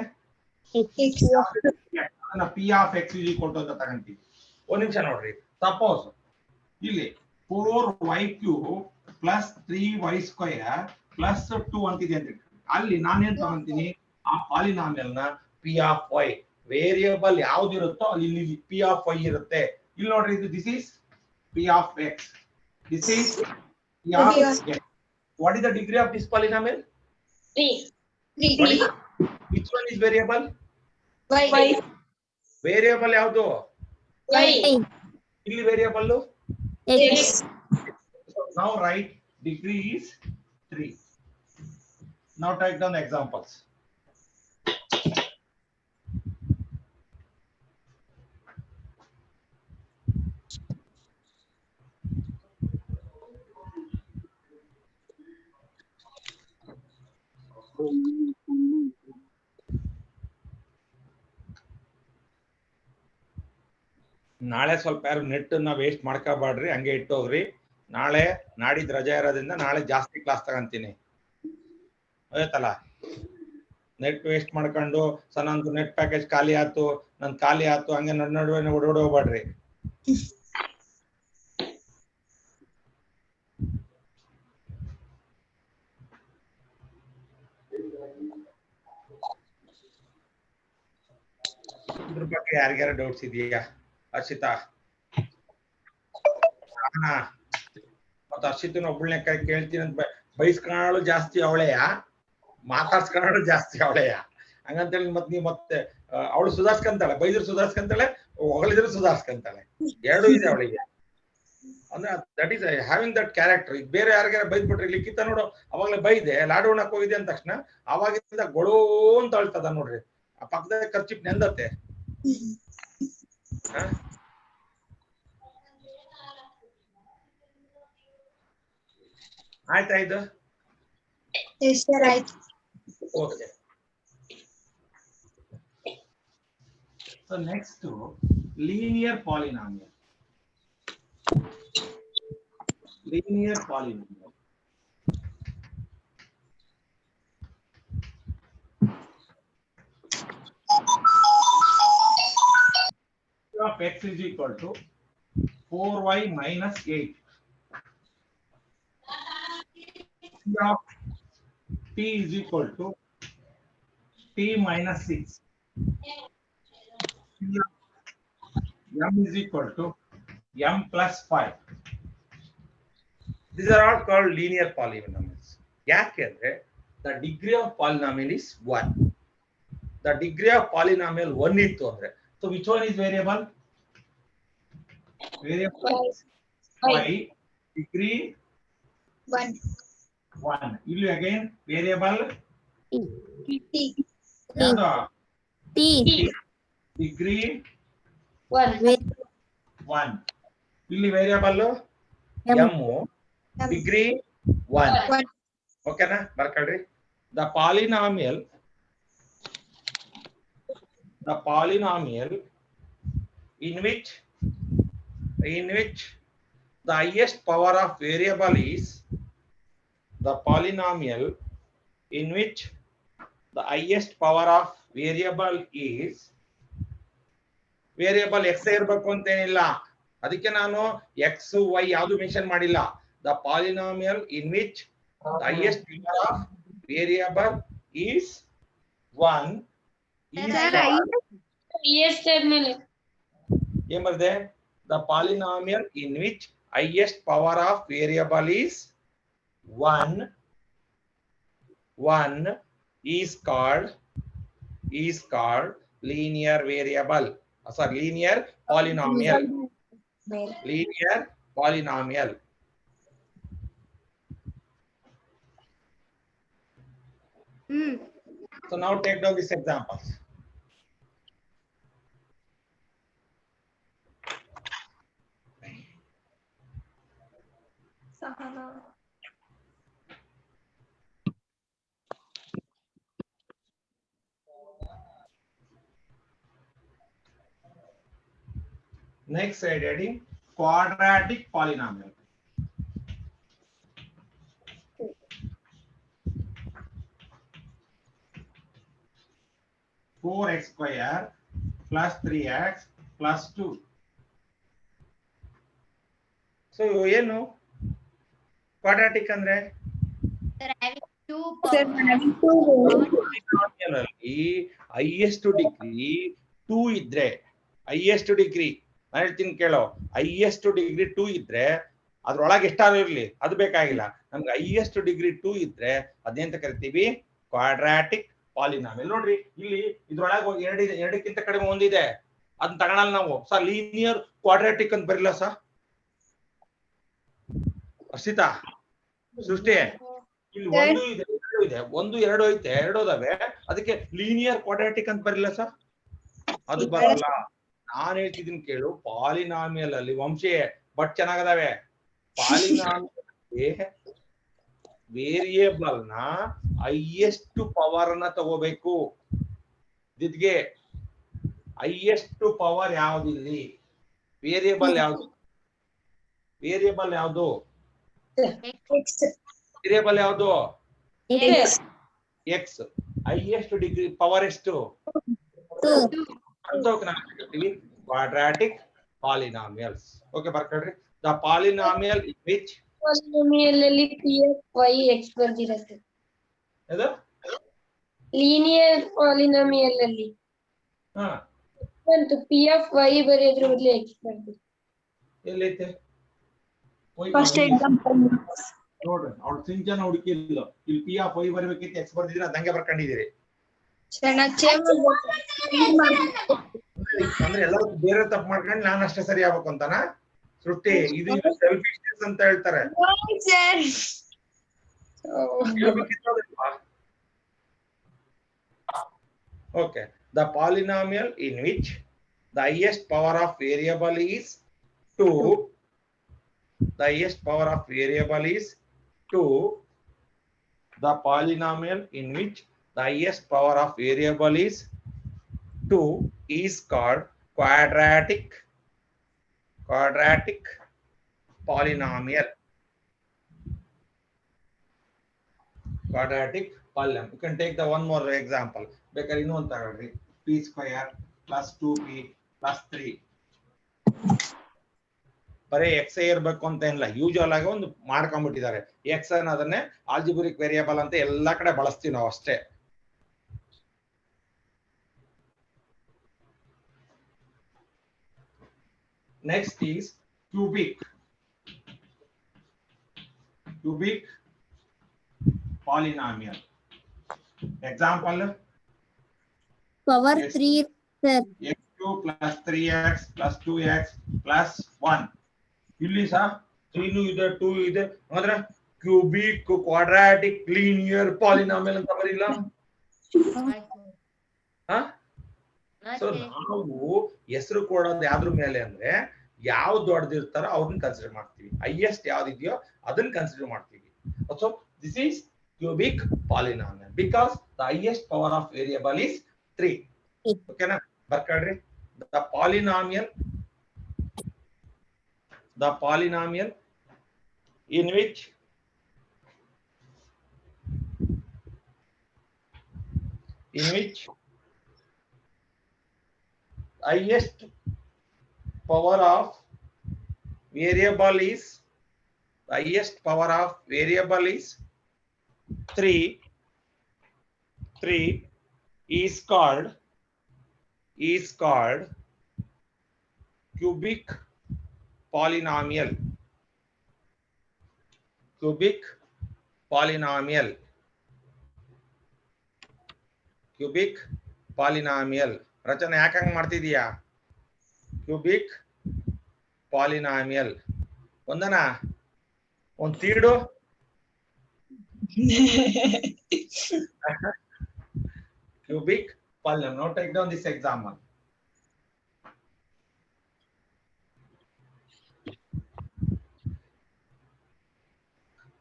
P of x is equal to ಅಂತ ತಗೊಂತೀವಿ ಒಂದ್ ನಿಮಿಷ ನೋಡ್ರಿ ಸಪೋಸ್ ಇಲ್ಲಿ 4y³ ಪ್ಲಸ್ 3y² ಪ್ಲಸ್ 2 ಅಂತಿದೆ ಅಂತ ಅಲ್ಲಿ ನಾನೇನ್ ತಗೊಂತೀನಿ ಆ ಪಾಲಿನಾಮಿಯಲ್ ನ ಪಿ ಆಫ್ ವೈ ವೇರಿಯೇಬಲ್ ಯಾವ್ದಿರುತ್ತೋ ಅಲ್ಲಿ ಪಿ ಆಫ್ ವೈ ಇರುತ್ತೆ ಇಲ್ಲಿ ನೋಡ್ರಿ ಇದು this is P of X this is P of X what is the degree of this polynomial 3 which one is variable y variable ಯಾವುದು y ಇಲ್ಲಿ variable x so now write degree is 3 now take down the examples ನಾಳೆ ಸ್ವಲ್ಪ ಯಾರು net ನ waste ಮಾಡ್ಕೋಬೇಡ್ರಿ ಹಂಗೆ ಇಟ್ಟೋಗ್ರಿ ನಾಳೆ ನಾಡಿದ್ ರಜೆ ಇರೋದ್ರಿಂದ ನಾಳೆ ಜಾಸ್ತಿ ಕ್ಲಾಸ್ ತಗೊಂತೀನಿ ಆಯ್ತಲ್ಲ ನೆಟ್ ವೇಸ್ಟ್ ಮಾಡ್ಕೊಂಡು ನಂದು ನೆಟ್ ಪ್ಯಾಕೇಜ್ ಖಾಲಿ ಆಯ್ತು ನನ್ ಖಾಲಿ ಆಯ್ತು ಹಂಗೆ ನಡುವೆ ಓಡೋಗ್ಬೇಡ್ರಿ ಇದ್ರ ಬಗ್ಗೆ ಯಾರಿಗಾರ ಡೌಟ್ಸ್ ಇದೆಯಾ ಹರ್ಷಿತಾ ಮತ್ತೆ ಹರ್ಷಿತನ ಒಬ್ಬಳನ್ನ ಕೇಳ್ತೀನಿ ಅಂತ ಬೈಸ್ಕೊಳ್ಳೋಳು ಜಾಸ್ತಿ ಅವಳೆಯ ಮಾತಾಡ್ಸ್ಕೊಳ್ಳೋಳು ಜಾಸ್ತಿ ಅವಳೆಯ ಹಂಗಂತೇಳಿ ಮತ್ತೆ ಅವಳು ಸುಧಾರ್ಸ್ಕೊಂತಾಳೆ ಬೈದ್ರು ಸುಧಾರ್ಸ್ಕೊಂತಾಳೆ ಹೊಗಳಿದ್ರು ಸುಧಾರ್ಸ್ಕೊಂತಾಳೆ ಎರಡೂ ಇದೆ ಅವಳಿಗೆ ಅಂದ್ರೆ that is having that character ಈಗ ಬೇರೆ ಯಾರಿಗಾರ ಬೈದ್ಬಿಟ್ರೆ ಲಿಖಿತ ನೋಡು ಅವಾಗಲೇ ಬೈದೆ ಲಾಡೋಣಕ್ ಹೋಗಿದೆ ಅಂದ ತಕ್ಷಣ ಅವಾಗಿಂದ ಗೊಳೋ ಅಂತ ಅಳ್ತದ ನೋಡ್ರಿ ಆ ಪಕ್ಕದ ಖರ್ಚಿಪ್ ನೆಂದತ್ತೆ ಆಯ್ತಾ ಇದು okay so next linear polynomial of x is equal to 4y minus 8. P of t is equal to t minus 6. P of m is equal to m plus 5. These are all called linear polynomials. ಯಾಕೆಂದ್ರೆ the degree of polynomial is 1. The degree of polynomial 1 ಇತ್ತು ಅಂದ್ರೆ, so which one is variable? Variable 5, degree 1. ಇಲ್ಲಿ again variable ಯಾವುದು? degree 1. ಇಲ್ಲಿ variable m, degree 1. ಓಕೆನಾ? ಬರ್ಕೊಳ್ರಿ. The polynomial in which the highest power of variable is the polynomial in which the highest power of variable is variable x ಇರಬೇಕು ಅಂತೇನಿಲ್ಲ, ಅದಕ್ಕೆ ನಾನು x y ಯಾವುದು mention ಮಾಡಿಲ್ಲ. The polynomial in which the highest power of variable is 1 is ಏನ್ ಬರ್ದೆ? The polynomial in which highest power of variable is 1 is called linear variable. Sorry, linear polynomial. Linear polynomial. So now take down these examples. Next slide, heading quadratic polynomial. Four x square plus 3x plus 2. So ಏನು quadratic ಅಂದ್ರೆ? highest degree 2 ಇದ್ರೆ, highest degree ನಾನು ಹೇಳ್ತೀನಿ ಕೇಳೋ, highest degree 2 ಇದ್ರೆ ಅದ್ರೊಳಗೆ ಎಷ್ಟಾದ್ರೂ ಇರ್ಲಿ ಅದು ಬೇಕಾಗಿಲ್ಲ, ನಮ್ಗೆ highest degree 2 ಇದ್ರೆ ಅದೇಂತ ಕರಿತೀವಿ? Quadratic polynomial. ನೋಡ್ರಿ ಇಲ್ಲಿ ಇದ್ರೊಳಗೆ ಎರಡಕ್ಕಿಂತ ಕಡಿಮೆ ಒಂದಿದೆ, ಅದನ್ನ ತಗೊಳಲ್ಲ ನಾವು. ಸರ್ ಲೀನಿಯರ್ ಕ್ವಾಡ್ರಾಟಿಕ್ ಅಂತ ಬರಿಲ್ಲ ಸರ್? ಹರ್ಷಿತಾ, ಸೃಷ್ಟಿ, ಇಲ್ಲಿ ಒಂದು ಇದೆ, ಎರಡು ಇದೆ, ಒಂದು ಎರಡು ಐತೆ, ಎರಡೋದವೆ, ಅದಕ್ಕೆ ಲೀನಿಯರ್ ಕ್ವಾಡ್ರಾಟಿಕ್ ಅಂತ ಬರಿಲ್ಲ ಸರ್? ಅದು ಬರಲ್ಲ. ನಾನ್ ಹೇಳ್ತಿದ್ದೀನಿ ಕೇಳು, ಪಾಲಿನಾಮಿಯಲ್ ಅಲ್ಲಿ ವಂಶೀಯ ಬಟ್ ಚೆನ್ನಾಗದಾವೆ. ಪಾಲಿನಾಮಿಯಲ್ ವೇರಿಯೇಬಲ್ ನ ಹೈಯೆಸ್ಟ್ ಪವರ್ ನ ತಗೋಬೇಕು. ಇದ್ಗೆ ಹೈಯೆಸ್ಟ್ ಪವರ್ ಯಾವ್ದಿಲ್ಲಿ? ವೇರಿಯೇಬಲ್ ಯಾವ್ದು? ವೇರಿಯೇಬಲ್ ಯಾವ್ದು? ವೇರಿಯೇಬಲ್ ಯಾವ್ದು? ಎಕ್ಸ್. ಹೈಯೆಸ್ಟ್ ಡಿಗ್ರಿ ಪವರ್ ಎಷ್ಟು? Quadratic polynomials. ಓಕೆ, ಬರ್ಕೊಳ್ರಿ. The polynomial in which polynomial ಅಲ್ಲಿ p of y x ಬರ್ದಿರತ್ತೆ. ಅದು ಲೀನಿಯರ್ ಪಾಲಿನಾಮಿಯಲ್ ಅಲ್ಲಿ ಒಂದು p of y ಬರೆಯೋದ್ರ ಬದಲು x ಬರ್ದಿದೆ. ಎಲ್ಲೈತೆ? ಫಸ್ಟ್ ಎಕ್ಸಾಂಪಲ್ ನೋಡ್ರಿ, ಅವ್ರು ಸಿಂಚನ ಹುಡುಕಿಲ್ಲ. ಇಲ್ಲಿ p of y ಬರಬೇಕಿತ್ತು, x ಬರ್ದಿದ್ರೆ ಅದಂಗೆ ಬರ್ಕೊಂಡಿದ್ದೀರಿ. ಅಂದ್ರೆ ಎಲ್ಲರೂ ಬೇರೆ ತಪ್ಪು ಮಾಡ್ಕೊಂಡು ನಾನು ಅಷ್ಟೇ ಸರಿ ಆಗ್ಬೇಕು ಅಂತಾನ ಸೃಷ್ಟಿ? ಇದು ಸೆಲ್ಫಿಶ್ನೆಸ್ ಅಂತ ಹೇಳ್ತಾರೆ. Okay, the polynomial in which the highest power of variable is 2. The highest power of variable is 2. The polynomial in which the highest power of variable is 2 is called quadratic polynomial. Quadratic polynomial. You can take the one more example. ಬೇಕಾದ್ರೆ ಇನ್ನೊಂದು ತಗೊಳ್ರಿ. p square plus 2p plus 3. ಬರೀ X ಇರ್ಬೇಕು ಅಂತ ಏನಿಲ್ಲ, usual ಆಗಿ ಒಂದು ಮಾಡ್ಕೊಂಡ್ಬಿಟ್ಟಿದ್ದಾರೆ. X ಅನ್ನೋದನ್ನೇ algebraic variable ಅಂತ ಎಲ್ಲಾ ಕಡೆ ಬಳಸ್ತೀವಿ ನಾವು ಅಷ್ಟೇ. Next is cubic polynomial. Example: Power Yes. 3, sir. x2 plus 3x plus 2x plus 1. ಇಲ್ಲಿ ಸಹ 3 ಇದೆ 2 ಇದೆ ಅಂದ್ರೆ ಕ್ಯೂಬಿಕ್ ಕ್ವಾಡ್ರಾಟಿಕ್ ಲೀನಿಯರ್ ಪಾಲಿನಾಮಿಯಲ್ ಅಂತ ಬರೀಲ್ಲ. ಸೊ ನಾವು ಹೆಸರು ಕೊಡೋದು ಯಾವ್ದ್ರ ಮೇಲೆ ಅಂದ್ರೆ ಯಾವ ದೊಡ್ಡದಿರ್ತಾರೋ ಅವ್ರನ್ನ ಕನ್ಸಿಡರ್ ಮಾಡ್ತೀವಿ, ಹೈಯೆಸ್ಟ್ ಯಾವ್ದಿದೆಯೋ ಅದನ್ನ ಕನ್ಸಿಡರ್ ಮಾಡ್ತೀವಿ. So this is cubic polynomial because the highest power of variable is 3. ಓಕೆನಾ? ಬರ್ಕೊಳ್ರಿ. the polynomial in which highest power of variable is 3 is called cubic polynomial. ರಚನೆ ಯಾಕೆ ಹಂಗ್ ಮಾಡ್ತಿದೀಯಾ? ಕ್ಯೂಬಿಕ್ ಪಾಲಿನಾಮಿಯಲ್ ಒಂದನ ಒಂದ್ ತೀಡು cubic polynomial. Now take down this example.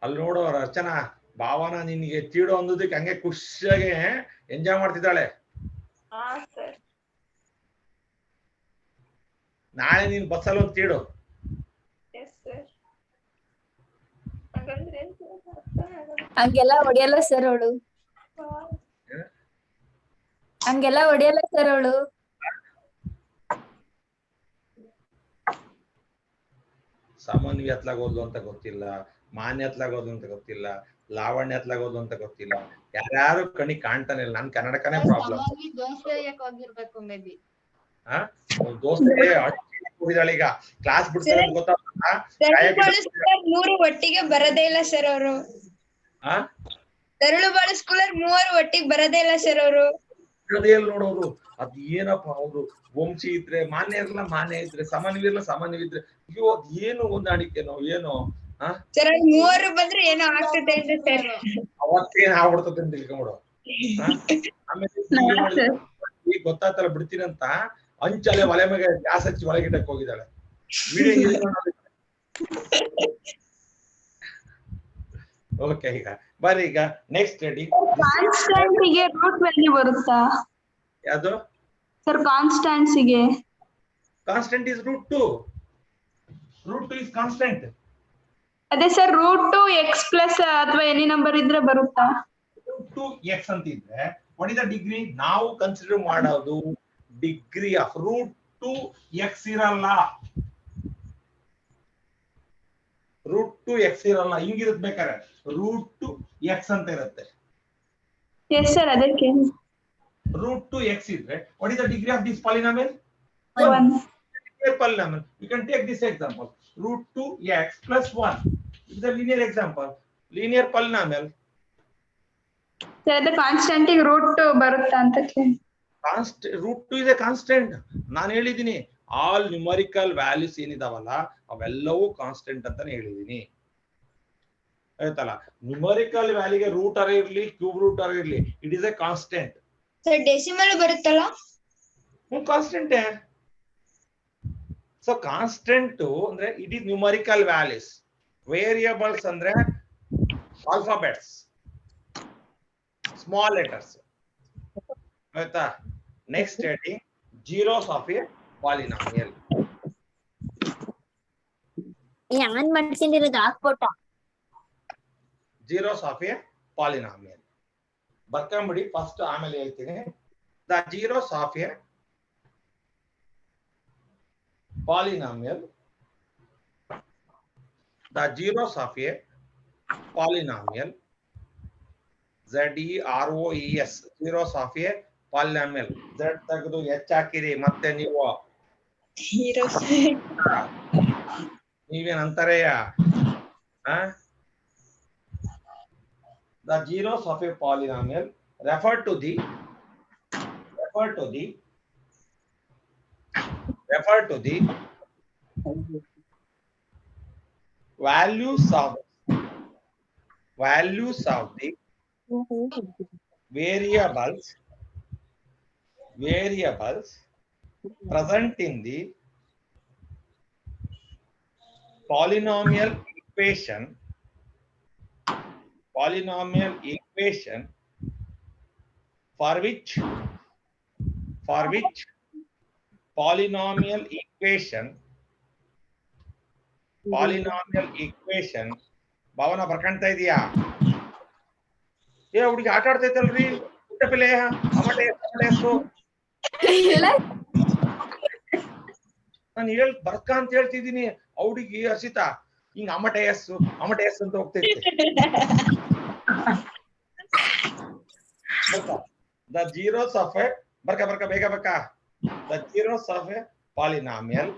ಅಲ್ಲಿ ನೋಡು ರಚನಾ, ಭಾವನ ನಿನ್ಗೆ ತೀಡು ಅಂದದಕ್ಕೆ ಹಂಗೆ ಖುಷಿಯಾಗಿ ಎಂಜಾಯ್ ಮಾಡ್ತಿದ್ದಾಳೆ. ನಾಳೆ ನೀನ್ ಬಸ್ಸಲ್ಲಿ ಒಂದು ತೀಡು. ಹಂಗೆಲ್ಲ ಹೊಡಿಯಲ್ಲ ಸರ್ ಅವಳು. ಸಾಮಾನ್ಯ ಎತ್ಲಾಗೋದು ಅಂತ ಗೊತ್ತಿಲ್ಲ, ಮಾನ್ಯ ಎತ್ಲಾಗೋದು ಅಂತ ಗೊತ್ತಿಲ್ಲ, ಲಾವಣ್ಯ ಎತ್ಲಾಗೋದು ಅಂತ ಗೊತ್ತಿಲ್ಲ, ಯಾರ್ಯಾರು ಕಣಿ ಕಾಣ್ತಾನೆ ಇಲ್ಲ. ನನ್ ಕನ್ನಡಕನೇ ಪ್ರಾಬ್ಲಮ್. ದೋಸ್ತಿಗೆ ಹೋಗಿದ್ದಾಳೆ ಈಗ, ಕ್ಲಾಸ್ ಬಿಡ್ತಾರೆ ಅಂತ ಗೊತ್ತಾಗ್ತದ. 3 ಒಟ್ಟಿಗೆ ಬರದೇ ಇಲ್ಲ ಸರ್ ಅವರು. ತರಳುಬಾಳು ಸ್ಕೂಲರ್ 3 ಒಟ್ಟಿಗೆ ಬರದೇ ಇಲ್ಲ ಸರ್ ಅವರು. ನೋಡೋರು ಅದ್ ಏನಪ್ಪ, ಅವರು ವಂಶಿ ಇದ್ರೆ ಮಾನ್ಯ ಇರಲ್ಲ, ಮಾನ್ಯ ಇದ್ರೆ ಸಾಮಾನ್ಯವಿರಲ್ಲ, ಸಾಮಾನ್ಯವಿದ್ರೆ ಅಯ್ಯೋ ಅದ್ ಏನು ಹೊಂದಾಣಿಕೆನೋ ಏನೋ. ಸರ್ 3 ಬಂದ್ರೆ ಏನೋ ಆಗ್ತದೆ ಸರ್. ಅವತ್ತೇನ್ ಆಗ್ಬಿಡ್ತದೆ ಅಂತ ತಿಳ್ಕೊಂಬಿಡು. ಆಮೇಲೆ ಈಗ ಗೊತ್ತಾತಲ್ಲ ಬಿಡ್ತೀನಿ ಅಂತ ಅಂಚಲೆ ಒಲೆ ಮೇಲೆ ಗ್ಯಾಸ್ ಹಚ್ಚಿ ಒಳಗಿಟ್ಟಕ್ ಹೋಗಿದ್ದಾಳೆ. ಓಕೆ, ಈಗ ಬರ್ರಿ ಈಗ ನೆಕ್ಸ್ಟ್ ಸ್ಟಡಿ. ಕಾನ್ಸ್ಟೆಂಟ್ ಗೆ ರೂಟ್ ವ್ಯಾಲ್ಯೂ ಬರುತ್ತಾ? ಯಾವುದು ಸರ್ ಕಾನ್ಸ್ಟೆಂಟ್ಸ್ ಗೆ? Constant is √2. √2 is constant. ಅದೇ ಸರ್ √2 x ಪ್ಲಸ್ ಅಥವಾ ಎನಿ ನಂಬರ್ ಇದ್ರೆ ಬರುತ್ತಾ? √2x ಅಂತ ಇದ್ರೆ ವಾಟ್ ಇಸ್ ದ ಡಿಗ್ರಿ? ನಾವು ಕನ್ಸಿಡರ್ ಮಾಡೋದು ಡಿಗ್ರಿ ಆಫ್ √2x ಇರಲ್ಲ. √2x ಇರಲ್ಲ, ಹಿಂಗಿರುತ್ತೆ ಬೇಕಾದ್ರೆ √2x ಅಂತ ಇರುತ್ತೆ. ಎಸ್ ಸರ್, ಅದಕ್ಕೆ √2x ಇದ್ರೆ what is the degree of this polynomial? 1. Polynomial. You can take this example. √2x plus 1. This is a linear example. Linear polynomial. Sir ಅದು constant ಗೆ √2 ಬರುತ್ತಾ ಅಂತ ಕೇಳಿ. √2 is a constant. ನಾನು ಹೇಳಿದೀನಿ ಆಲ್ ನ್ಯೂಮರಿಕಲ್ ವ್ಯಾಲ್ಯೂಸ್ ಏನಿದಾವಲ್ಲ ಅವೆಲ್ಲವೂ constant ಅಂತಾನೆ ಹೇಳಿದೀನಿ. ಆಯ್ತಲ್ಲ, ನ್ಯೂಮರಿಕಲ್ ವ್ಯಾಲ್ಯೂಗೆ ರೂಟ್ ಅರ ಇರ್ಲಿ, ಕ್ಯೂಬ್ ರೂಟ್ ಅರ ಇರ್ಲಿ, it is a constant. Sir decimal ಬರುತ್ತಲ್ಲ? ಕಾನ್ಸ್ಟೆಂಟ್. ಸೊ ಕಾನ್ಸ್ಟೆಂಟ್ ಅಂದ್ರೆ it is numerical values. Variables ಅಂದ್ರೆ ಆಲ್ಫಾಬೆಟ್ಸ್, ಸ್ಮಾಲ್ ಲೆಟರ್ಸ್. ಆಯ್ತಾ? Next heading zeros of a polynomial. On ಮಾಡ್ಕೊಂಡಿರೋದು ಹಾಕ್ಬೋಟ. zeros of a polynomial ಬರ್ಕೊಂಬಿಡಿ ಫಸ್ಟ್, ಆಮೇಲೆ ಹೇಳ್ತೀನಿ. the zeros of a polynomial The zeros of a polynomial ZEROES zeros of a polynomial Z ತೆಗೆದು H ಹಾಕಿರಿ ಮತ್ತೆ ನೀವು ನೀವೇನ್ ಅಂತಾರೆಯ the zeros of a polynomial refer to the values of the variables present in the polynomial equation for which polynomial equation ಭಾವನ ಬರ್ಕಂತ ಇದೀಯಾ ಏ ಹುಡುಗಿ ಆಟ ಆಡ್ತೈತಲ್ರಿ ಪಿಲೆ ಅಮಟೆ ನಾನು ಬರ್ಕ ಅಂತ ಹೇಳ್ತಿದ್ದೀನಿ ಹುಡುಗಿ ಹರ್ಷಿತಾ ಹಿಂಗ ಅಮಟೆ ಎಸ್ಸು ಅಂತ ಹೋಗ್ತೈತಿ the zeros of a ಬರ್ಕ ಬೇಗ the zeros of a polynomial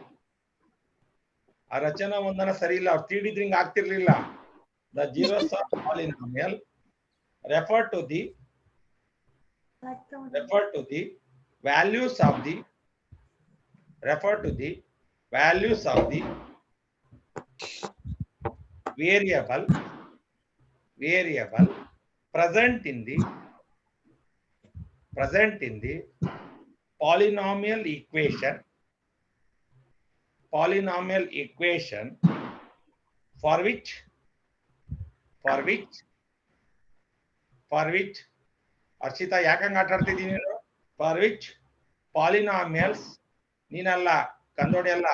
ಆ ರಚನಾ ಒಂದನ ಸರಿ ಇಲ್ಲ ಅವ್ರು ತೀಡಿದ್ರೆ ಹಿಂಗ ಆಗ್ತಿರ್ಲಿಲ್ಲ the zeros of polynomial refer to the values of the variable present in the polynomial equation for which Arshita ಯಾಕಂಗ ಆಟ ಆಡ್ತಿದ್ದೀನಿ for which polynomials ನೀನಲ್ಲ ಕಂದೋಡಿ ಅಲ್ಲ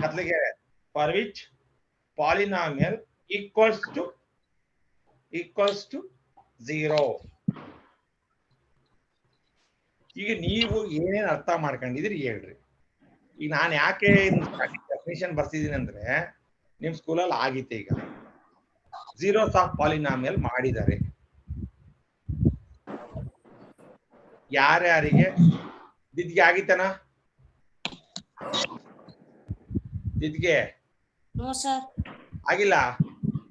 ಕತ್ಲಿಗೆ for which polynomial equals to 0 ಈಗ ನೀವು ಏನೇನ್ ಅರ್ಥ ಮಾಡ್ಕೊಂಡಿದ್ರಿ ಹೇಳ್ರಿ ಈಗ ನಾನು ಯಾಕೆ ಡೆಫಿನಿಷನ್ ಬರ್ತಿದ್ದೀನಿ ಅಂದ್ರೆ ನಿಮ್ ಸ್ಕೂಲಲ್ಲಿ ಆಗಿತ್ತು ಈಗ zeros of polynomial ಮಾಡಿದ್ದಾರೆ ಯಾರ್ಯಾರಿಗೆ ದಿದ್ಗೆ ಆಗಿತ್ತನ ದಿದ್ಗೆ ನೋ ಸರ್ ಆಗಿಲ್ಲ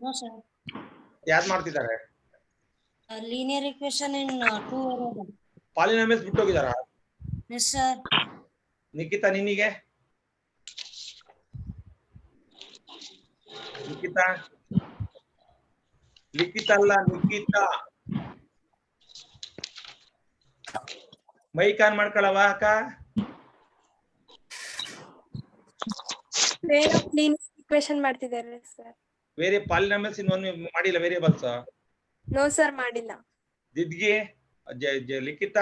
ನೋ ಸರ್ ಯಾರು ಮಾಡ್ತಿದ್ದಾರೆ linear equation in 2 variable polynomials ಬಿಟ್ಟು ಹೋಗಿದಾರ ಎಸ್ ಸರ್ ನಿಖಿತಾ ನಿನ್ನಿಗೆ ನಿಖಿತಾ ಮೈಕ್ ಆನ್ ಮಾಡ್ಕೊಳ್ಳವ ಅಕ್ಕ ಇಕ್ವೇಷನ್ ಮಾಡ್ತಿದ್ದಾರೆ ಸರ್ ಬೇರೆ ಪಾಲಿನಾಮಿಯಲ್ಸ್ ಇನ್ನೊಂದು ಮಾಡಿಲ್ಲ ವೇರಿಯೇಬಲ್ಸ್ ನೋ ಸರ್ ಮಾಡಿಲ್ಲ ದಿದ್ಗಿ ಲಿಖಿತ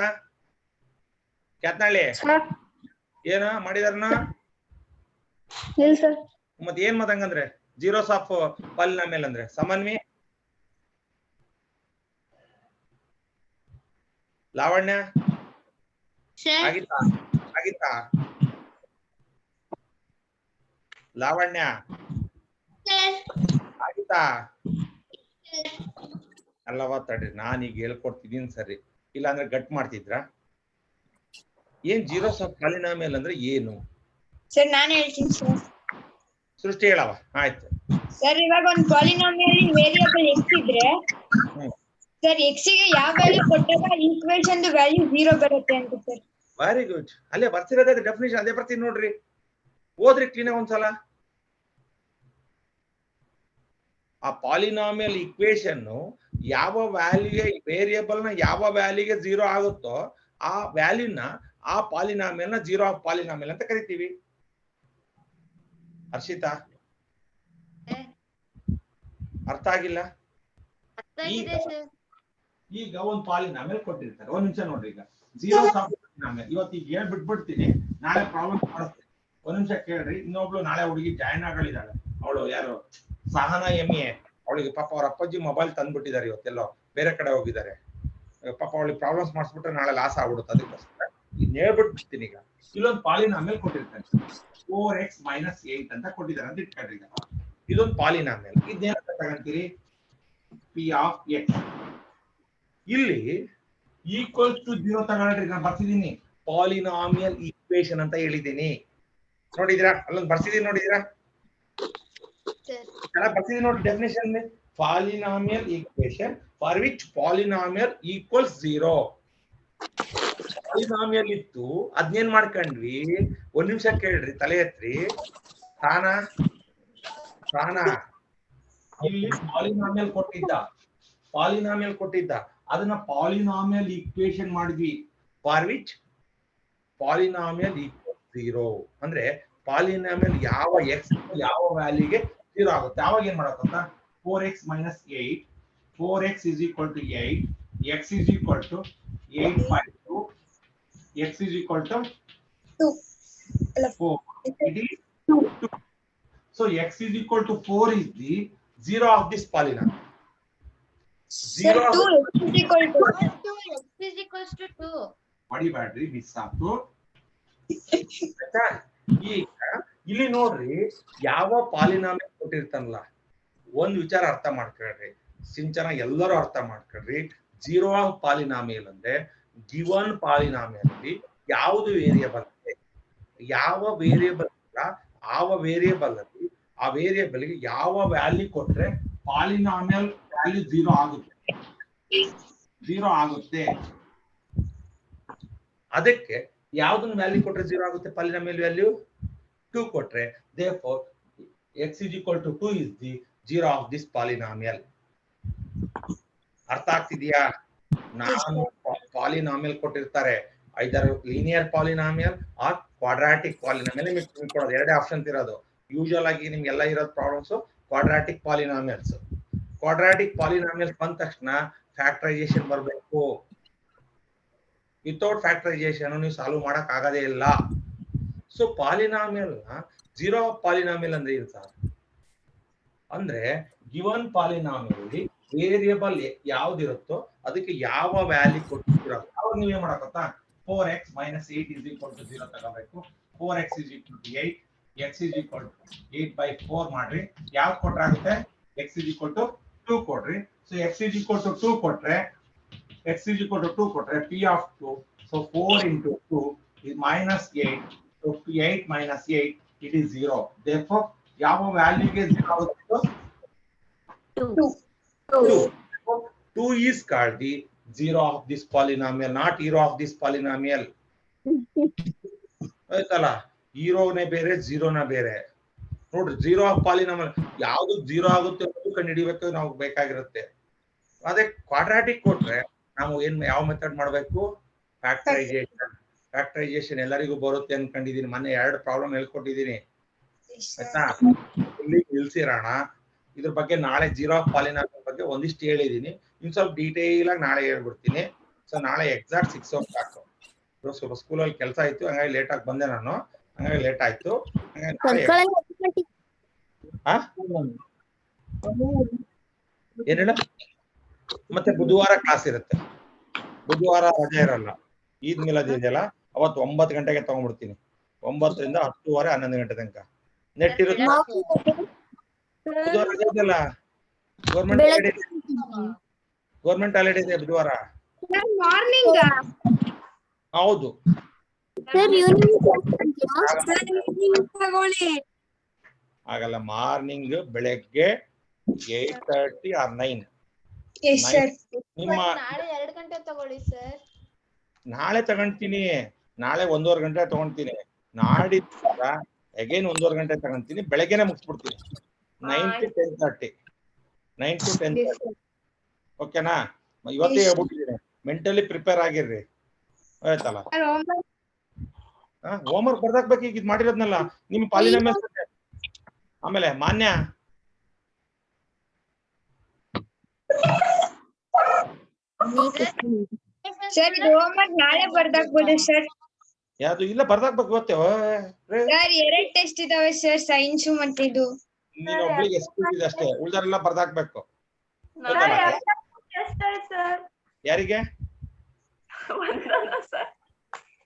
ಕ್ಯಾತ್ನಾಳಿ ಏನ ಮಾಡಿದಾರನ ಇಲ್ಲ ಸರ್ ಮತ್ತೆ ಏನ್ ಮತ್ತಂಗಂದ್ರೆ zeros of polynomial ಅಂದ್ರೆ ಸಮನ್ವಿ ಲಾವಣ್ಯ ಆಗಿತ್ತಾ ಲಾವಣ್ಯ ಆಗಿತ್ತಾ ಅಲ್ಲವಾ ತಡ್ರಿ ನಾನೀಗ ಹೇಳ್ಕೊಡ್ತಿದ್ದೀನಿ ಸರಿ ಇಲ್ಲ ಅಂದ್ರೆ ಗಟ್ ಮಾಡ್ತಿದ್ರ ಏನ್ zeros of polynomial ಅಂದ್ರೆ ಏನು ಸರ್ ನಾನು ಹೇಳ್ತೀನಿ ಸರ್ ಸೃಷ್ಟಿ ಹೇಳವ ಆಯ್ತು ಸರ್ ಇವಾಗ ಒಂದು ಪಾಲಿನಾಮಿಯಲ್ ವೇರಿಯೇಬಲ್ x ಇದ್ರೆ ಸರ್ x ಗೆ ಯಾವ ವ್ಯಾಲ್ಯೂ ಕೊಟ್ಟಾಗ ಈಕ್ವೇಷನ್ ದು ವ್ಯಾಲ್ಯೂ 0 ಬರುತ್ತೆ ಅಂತ ಸರ್ ವೆರಿ ಗುಡ್ ಅಲ್ಲೇ ಬರ್ತಿರೋದೇ ಡೆಫಿನಿಷನ್ ಅದೇ ಬರ್ತೀನಿ ನೋಡ್ರಿ ಓದ್ರಿ ಕ್ಲೀನ್ ಒಂದ್ಸಲ ಆ ಪಾಲಿನಾಮಿಯಲ್ ಈಕ್ವೇಷನ್ ಯಾವ ವ್ಯಾಲ್ಯೂಗೆ ವೇರಿಯೇಬಲ್ ನ ಯಾವ ವ್ಯಾಲ್ಯೂಗೆ 0 ಆಗುತ್ತೋ ಆ ವ್ಯಾಲ್ಯೂನ ಆ ಪಾಲಿನಾಮಿಯಲ್ ನ ಜೀರೋ ಆಫ್ ಪಾಲಿನಾಮಿಯಲ್ ಅಂತ ಕರಿತೀವಿ ಹರ್ಷಿತಾ ಅರ್ಥ ಆಗಿಲ್ಲ ಈಗ ಒಂದು ಪಾಲಿನಾಮಿಯಲ್ ಕೊಟ್ಟಿರ್ತಾರೆ ಒಂದ್ ನಿಮಿಷ ನೋಡ್ರಿ ಈಗ zeros of polynomial ಇವತ್ತು ಈಗ ಹೇಳ್ಬಿಟ್ಬಿಡ್ತೀನಿ ನಾಳೆ ಪ್ರಾಬ್ಲಮ್ ಮಾಡಿಸ್ತೀನಿ ಒಂದ್ ನಿಮಿಷ ಕೇಳ್ರಿ ಇನ್ನೊಬ್ಳು ನಾಳೆ ಹುಡುಗಿ ಜಾಯ್ನ್ ಆಗಲಿದ್ದಾಳೆ ಅವಳು ಯಾರು ಸಹನಾ ಎಮ್ಮೆ ಅವಳಿಗೆ ಪಾಪ ಅವ್ರ ಅಪ್ಪಾಜಿ ಮೊಬೈಲ್ ತಂದ್ಬಿಟ್ಟಿದ್ದಾರೆ ಇವತ್ತೆಲ್ಲೋ ಬೇರೆ ಕಡೆ ಹೋಗಿದ್ದಾರೆ ಪಾಪ ಅವಳಿಗೆ ಪ್ರಾಬ್ಲಮ್ಸ್ ಮಾಡಿಸ್ಬಿಟ್ರೆ ನಾಳೆ ಲಾಸ್ ಆಗ್ಬಿಡುತ್ತೆ ಅದಕ್ಕೋಸ್ಕರ ಇದ್ ಹೇಳ್ಬಿಟ್ಬಿಡ್ತೀನಿ ಈಗ ಇಲ್ಲೊಂದು ಪಾಲಿನಾಮಿಯಲ್ ಕೊಟ್ಟಿರ್ತಾರೆ 4x - 8 ಅಂತ ಕೊಟ್ಟಿದ್ದಾರೆ ಅಂತ ಇಟ್ಕೊಂಡ್ರಿ ಈಗ ಇದೊಂದು ಪಾಲಿನಾಮಿಯಲ್. ಇದನ್ನೇನಂತ ತಗೊಂತೀರಿ? P of x. ಇಲ್ಲಿ ಈಕ್ವಲ್ಸ್ ಟು 0 ತಗೊಳ್ರಿ. ನಾನು ಬರ್ತಿದ್ದೀನಿ ಪಾಲಿನಾಮಿಯಲ್ ಈಕ್ವೇಶನ್ ಅಂತ ಹೇಳಿದ್ದೀನಿ. ನೋಡಿದ್ರಾ? ಅಲ್ಲೊಂದು ಬರ್ಸಿದೀನಿ ನೋಡಿದ್ರಾ? ಬರ್ತಿದ್ದೀನಿ ನೋಡಿ definition. Polynomial equation for which polynomial equals 0. Polynomial ಇತ್ತು, ಅದ್ನೇನ್ ಮಾಡ್ಕೊಂಡ್ವಿ? ಒಂದ್ ನಿಮಿಷ ಕೇಳ್ರಿ, ತಲೆ ಎತ್ರಿ. ಪ್ರಾಣ ಇಲ್ಲಿ ಪಾಲಿನಾಮಿಯಲ್ ಕೊಟ್ಟಿದ್ದ ಅದನ್ನ ಪಾಲಿನಾಮಿಯಲ್ ಈಕ್ವೇಶನ್ ಮಾಡಿದ್ವಿ. ಫಾರ್ ವಿಚ್ ಪಾಲಿನಾಮಿಯಲ್ ಈಕ್ವಲ್ 0 ಅಂದ್ರೆ ಪಾಲಿನಾಮಿಯಲ್ ಯಾವ ಎಕ್ಸ್ ಯಾವ ವ್ಯಾಲ್ಯೂಗೆ 0 ಆಗುತ್ತೆ ಅವಾಗ ಏನ್ ಮಾಡಕ್ಕಂತ 4x minus 8, 4x is equal to 8, x is equal to 8 by 2, x is equal to 4. It is 2. So x is equal to 4 is the 0 of this polynomial. 0 2 x is equal to x is equals to 2. ಬಡಿ ಬ್ಯಾಡ್ರಿ miss ಆಯ್ತು. ಈಗ ಇಲ್ಲಿ ನೋಡ್ರಿ, ಯಾವ polynomial ಕೊಟ್ಟಿರ್ತಾನಲ್ಲ, ಒಂದ್ ವಿಚಾರ ಅರ್ಥ ಮಾಡ್ಕೊಳ್ರಿ, ಸಿಂಚನ ಎಲ್ಲರೂ ಅರ್ಥ ಮಾಡ್ಕೊಳ್ರಿ. 0 ಆಫ್ ಪಾಲಿನಾಮಿಯಲ್ ಅಂದ್ರೆ ಗಿವನ್ ಪಾಲಿನಾಮಿಯಲ್ ಅಲ್ಲಿ ಯಾವುದು ವೇರಿಯಬಲ್ ಇದೆ, ಯಾವ ವೇರಿಯಬಲ್ ಇಲ್ಲ ಆವ ವೇರಿಯಬಲ್ ಅಲ್ಲಿ ಆ ವೇರಿಯಬಲ್ ಗೆ ಯಾವ ವ್ಯಾಲ್ಯೂ ಕೊಟ್ರೆ ಪಾಲಿನಾಮಿಯಲ್ ವ್ಯಾಲ್ಯೂ 0 ಆಗುತ್ತೆ. ಅದಕ್ಕೆ ಯಾವ್ದನ್ನ ವ್ಯಾಲ್ಯೂ ಕೊಟ್ರೆ 0 ಆಗುತ್ತೆ? ಪಾಲಿನಾಮಿಯಲ್ ವ್ಯಾಲ್ಯೂ 2 ಕೊಟ್ರೆ therefore x is equal to 2 is the 0 of this polynomial. ಅರ್ಥ ಆಗ್ತಿದ್ಯಾ? ನಾನು ಪಾಲಿನಾಮಿಯಲ್ ಕೊಟ್ಟಿರ್ತಾರೆ, either linear polynomial or quadratic polynomial. ನಿಮಗೆ ಕೊಡೋದು ಎರಡೇ ಆಪ್ಷನ್ ಇರೋದು. ಯೂಶುವಲ್ ಆಗಿ ನಿಮ್ಗೆಲ್ಲ ಇರೋದು problems quadratic polynomials. Quadratic polynomials ಬಂದ ತಕ್ಷಣ ಫ್ಯಾಕ್ಟರೈಸೇಷನ್ ಬರಬೇಕು. ವಿತೌಟ್ ಫ್ಯಾಕ್ಟರೈಸೇಷನ್ ನೀವು ಸಾಲ್ವ್ ಮಾಡಕ್ ಆಗದೇ ಇಲ್ಲ. ಸೊ ಪಾಲಿನಾಮಿಯಲ್ 0 ಆಫ್ ಪಾಲಿನಾಮಿಯಲ್ ಅಂದ್ರೆ ಏನು ಸರ್? ಅಂದ್ರೆ ಗಿವನ್ ಪಾಲಿನಾಮಿಯಲ್ ವೇರಿಯಬಲ್ ಯಾವ್ದಿರುತ್ತೋ ಅದಕ್ಕೆ ಯಾವ ವ್ಯಾಲ್ಯೂ ಕೊಟ್ಟಿರೋ ಅವಾಗ ನೀವೇ ಮಾಡಕತ್ತ 4x minus 8 is equal to 0 ತಗೋಬೇಕು. 4x is equal to 8, x is equal to 8 by 4 ಮಾಡ್ರಿ. ಯಾವ್ದು ಕೊಟ್ರೆ ಆಗುತ್ತೆ? x is equal to 2 ಕೊಡ್ರಿ. So x is equal to 2 ಕೊಟ್ರೆ p of 2, so 4 into 2 is minus 8, so 8 minus 8 it is 0. Therefore ಯಾವ ವ್ಯಾಲ್ಯೂಗೆ 0 ಆಗುತ್ತೋ 2 is called the 0 of this polynomial, not hero of this polynomial. ಆಯ್ತಲ್ಲ, ಹೀರೋನೇ ಬೇರೆ ಝೀರೋನೇ ಬೇರೆ. ನೋಡ್ರಿ, 0 of polynomial ಯಾವ್ದು 0 ಆಗುತ್ತೆ ಅನ್ನೋದು ಕಂಡುಹಿಡಿಬೇಕು ನಾವು ಬೇಕಾಗಿರುತ್ತೆ. ಅದೇ ಕ್ವಾಡ್ರಾಟಿಕ್ ಕೊಟ್ರೆ ನಾವು ಯಾವ ಮೆಥಡ್ ಮಾಡಬೇಕು? ಫ್ಯಾಕ್ಟರೈಸೇಷನ್ ಎಲ್ಲರಿಗೂ ಬರುತ್ತೆ ಅನ್ಕೊಂಡಿದೀನಿ. ಮೊನ್ನೆ 2 ಪ್ರಾಬ್ಲಮ್ ಹೇಳ್ಕೊಟ್ಟಿದ್ದೀನಿ ಆಯ್ತಾ? ಇಲ್ಲಿ ನಿಲ್ಸಿರೋಣ. ಇದ್ರ ಬಗ್ಗೆ ನಾಳೆ 0 ಆಫ್ ಪಾಲಿನಾಮಿಯಲ್ ಬಗ್ಗೆ ಒಂದಿಷ್ಟು ಹೇಳಿದೀನಿ. ಇನ್ ಸ್ವಲ್ಪ ಡೀಟೇಲ್ ಆಗಿ ನಾಳೆ ಹೇಳ್ಬಿಡ್ತೀನಿ. ಸೊ ನಾಳೆ ಎಕ್ಸಾಕ್ಟ್ 6 o'clock. ಸ್ವಲ್ಪ ಸ್ಕೂಲಲ್ಲಿ ಕೆಲಸ ಆಯ್ತು, ಹಂಗಾಗಿ ಲೇಟ್ ಆಗಿ ಬಂದೆ ನಾನು, ಹಂಗಾಗಿ ಲೇಟ್ ಆಯ್ತು. ಏನ್ ಹೇಳ? ಮತ್ತೆ ಬುಧವಾರ ಕ್ಲಾಸ್ ಇರುತ್ತೆ. ಬುಧವಾರ ರಜೆ ಇರಲ್ಲ. ಈದ್ ಮಿಲಾದ್ ಇದೆಯಲ್ಲ, ಅವತ್ತು 9 ಗಂಟೆಗೆ ತಗೊಂಡ್ಬಿಡ್ತೀನಿ. 9 ರಿಂದ 10:30 11 ಗಂಟೆ ತನಕ ನೆಟ್ ಇರುತ್ತೆ. ಬುಧವಾರ ರಜೆ ಇದೆಯಲ್ಲ, ಗೌರ್ಮೆಂಟ್ ಹಾಲಿಡೇ ಇದೆ ಬುಧವಾರ. ಮಾರ್ನಿಂಗ್ ಹೌದು, ಆಗಲ್ಲ. ಮಾರ್ನಿಂಗ್ ಬೆಳಗ್ಗೆ 8:30 or 9. ನಿಮ್ಮ ನಾಳೆ 2 ಗಂಟೆ ತಗೊಳ್ಳಿ ಸರ್. ನಾಳೆ ತಗೊಂತೀನಿ, ನಾಳೆ 1:30 ಗಂಟೆ ತಗೊಂತೀನಿ. ನಾಡಿದ್ದ ಅಗೇನ್ 1:30 ಗಂಟೆ ತಗೊಂತೀನಿ. ಬೆಳಗ್ಗೆನೆ ಮುಗಿಸ್ಬಿಡ್ತೀನಿ. 9 to 10:30. ಓಕೆನಾ? ಇವತ್ತೇ ಹೇಳ್ಬಿಟ್ಟಿದ್ದೀನಿ, ಮೆಂಟಲಿ ಪ್ರಿಪೇರ್ ಆಗಿರ್ರಿ. ಆಯ್ತಲ್ಲ? ಹೋಮ್ವರ್ಕ್ ಬರ್ದಾಕ್ಬೇಕು. ಈಗ ಇದು ಮಾಡಿರೋದ್ನಲ್ಲ ನಿಮ್ ಪಾಲಿನಾಮಿಯಲ್. ಆಮೇಲೆ ಮಾನ್ಯ ಸರ್, ಇದು ಹೋಮ್ವರ್ಕ್ ನಾಳೆ ಬರ್ದಾಕ್ಬೋದು ಸರ್? ಯಾವ್ದು ಇಲ್ಲ, ಬರ್ದಾಕ್ಬೇಕು ಇವತ್ತೇ. ಸರ್, 2 ಟೆಸ್ಟ್ ಇದಾವೆ ಸರ್, ಸೈನ್ಸ್ ಮತ್ತೆ ಇದು. ನೀನ್ ಒಬ್ಳಿಗೆ ಎಸ್ಪಿಸಿದೆ ಅಷ್ಟೇ, ಉಳ್ದಾರೆಲ್ಲ ಬರ್ದಾಕ್ಬೇಕು. ಯಾರಿಗೆ?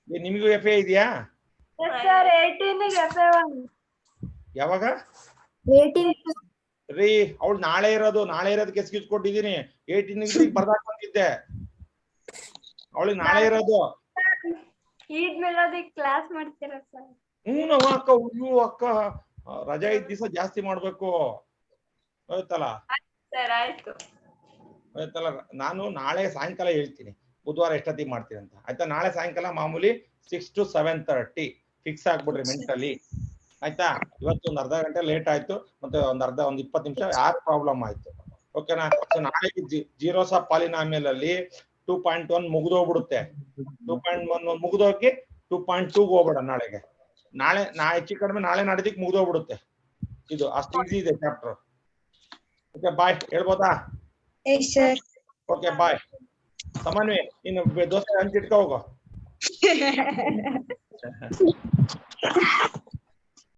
ನಿಮಗೂ ಎಫ್ ಎ ಇದೆಯಾ? ಸರ್ 18 ಗೆ FA1. ಯಾವಾಗ? 18 ರೀ ಅವಳು ನಾಳೆ ಇರೋದಕ್ಕೆ ಎಕ್ಸ್ಕ್ಯೂಸ್ ಕೊಟ್ಟಿದ್ದೀನಿ 18 ಬರ್ದಾಕ್ ಬಂದಿದ್ದೆ ಅವಳಿಗೆ ನಾಳೆ ಇರೋದು ಈದ್ಮೇಲೆ ಅದಕ್ಕೆ ಕ್ಲಾಸ್ ಮಾಡ್ತೀರಾ ಸರ್? ಅಕ್ಕ ಅಕ್ಕ ರಜಾ ಇದ್ದ ದಿವಸ ಜಾಸ್ತಿ ಮಾಡ್ಬೇಕು ಆಯ್ತಲ್ಲ ಸರ್ ಆಯ್ತು. ಆಯ್ತಲ್ಲ ನಾನು ನಾಳೆ ಸಾಯಂಕಾಲ ಹೇಳ್ತೀನಿ ಬುಧವಾರ ಎಷ್ಟೊತ್ತಿಗೆ ಮಾಡ್ತೀನಿ ಅಂತ ಆಯ್ತಾ. ನಾಳೆ ಸಾಯಂಕಾಲ ಮಾಮೂಲಿ 6 to 7:30 ಫಿಕ್ಸ್ ಆಗ್ಬಿಡ್ರಿ ಮೆಂಟಲಿ ಆಯ್ತಾ. ಇವತ್ತು ಒಂದು ಅರ್ಧ ಗಂಟೆ ಲೇಟ್ ಆಯ್ತು ಮತ್ತೆ ಒಂದ್ 20 ನಿಮಿಷ ಯಾರು ಪ್ರಾಬ್ಲಮ್ ಆಯ್ತು ಓಕೆನಾ. ಸೊ ನಾಳೆ ಜೀರೋಸ್ ಆಫ್ ಪಾಲಿನಾಮಿಯಲ್ ಅಲ್ಲಿ 2.1 ಮುಗಿದೋಗ್ಬಿಡುತ್ತೆ. 2.1 ಮುಗಿದೋಗಿ 2.2 ಹೋಗ್ಬೇಡ ನಾಳೆಗೆ. ನಾಳೆ ಹೆಚ್ಚು ಕಡಿಮೆ ನಾಳೆ ನಾಡಿದ್ದಕ್ಕೆ ಮುಗಿದೋಗ್ಬಿಡುತ್ತೆ. ಇದು ಅಷ್ಟು ಈಸಿ ಇದೆ ಚಾಪ್ಟರ್. ಓಕೆ ಬಾಯ್ ಹೇಳ್ಬೋದಾ? Okay bye. ಸಮನ್ವಿ ಇನ್ನು ದೋಸೆ ಹಂಚಿಟ್ಕೋ ಹೋಗೋ.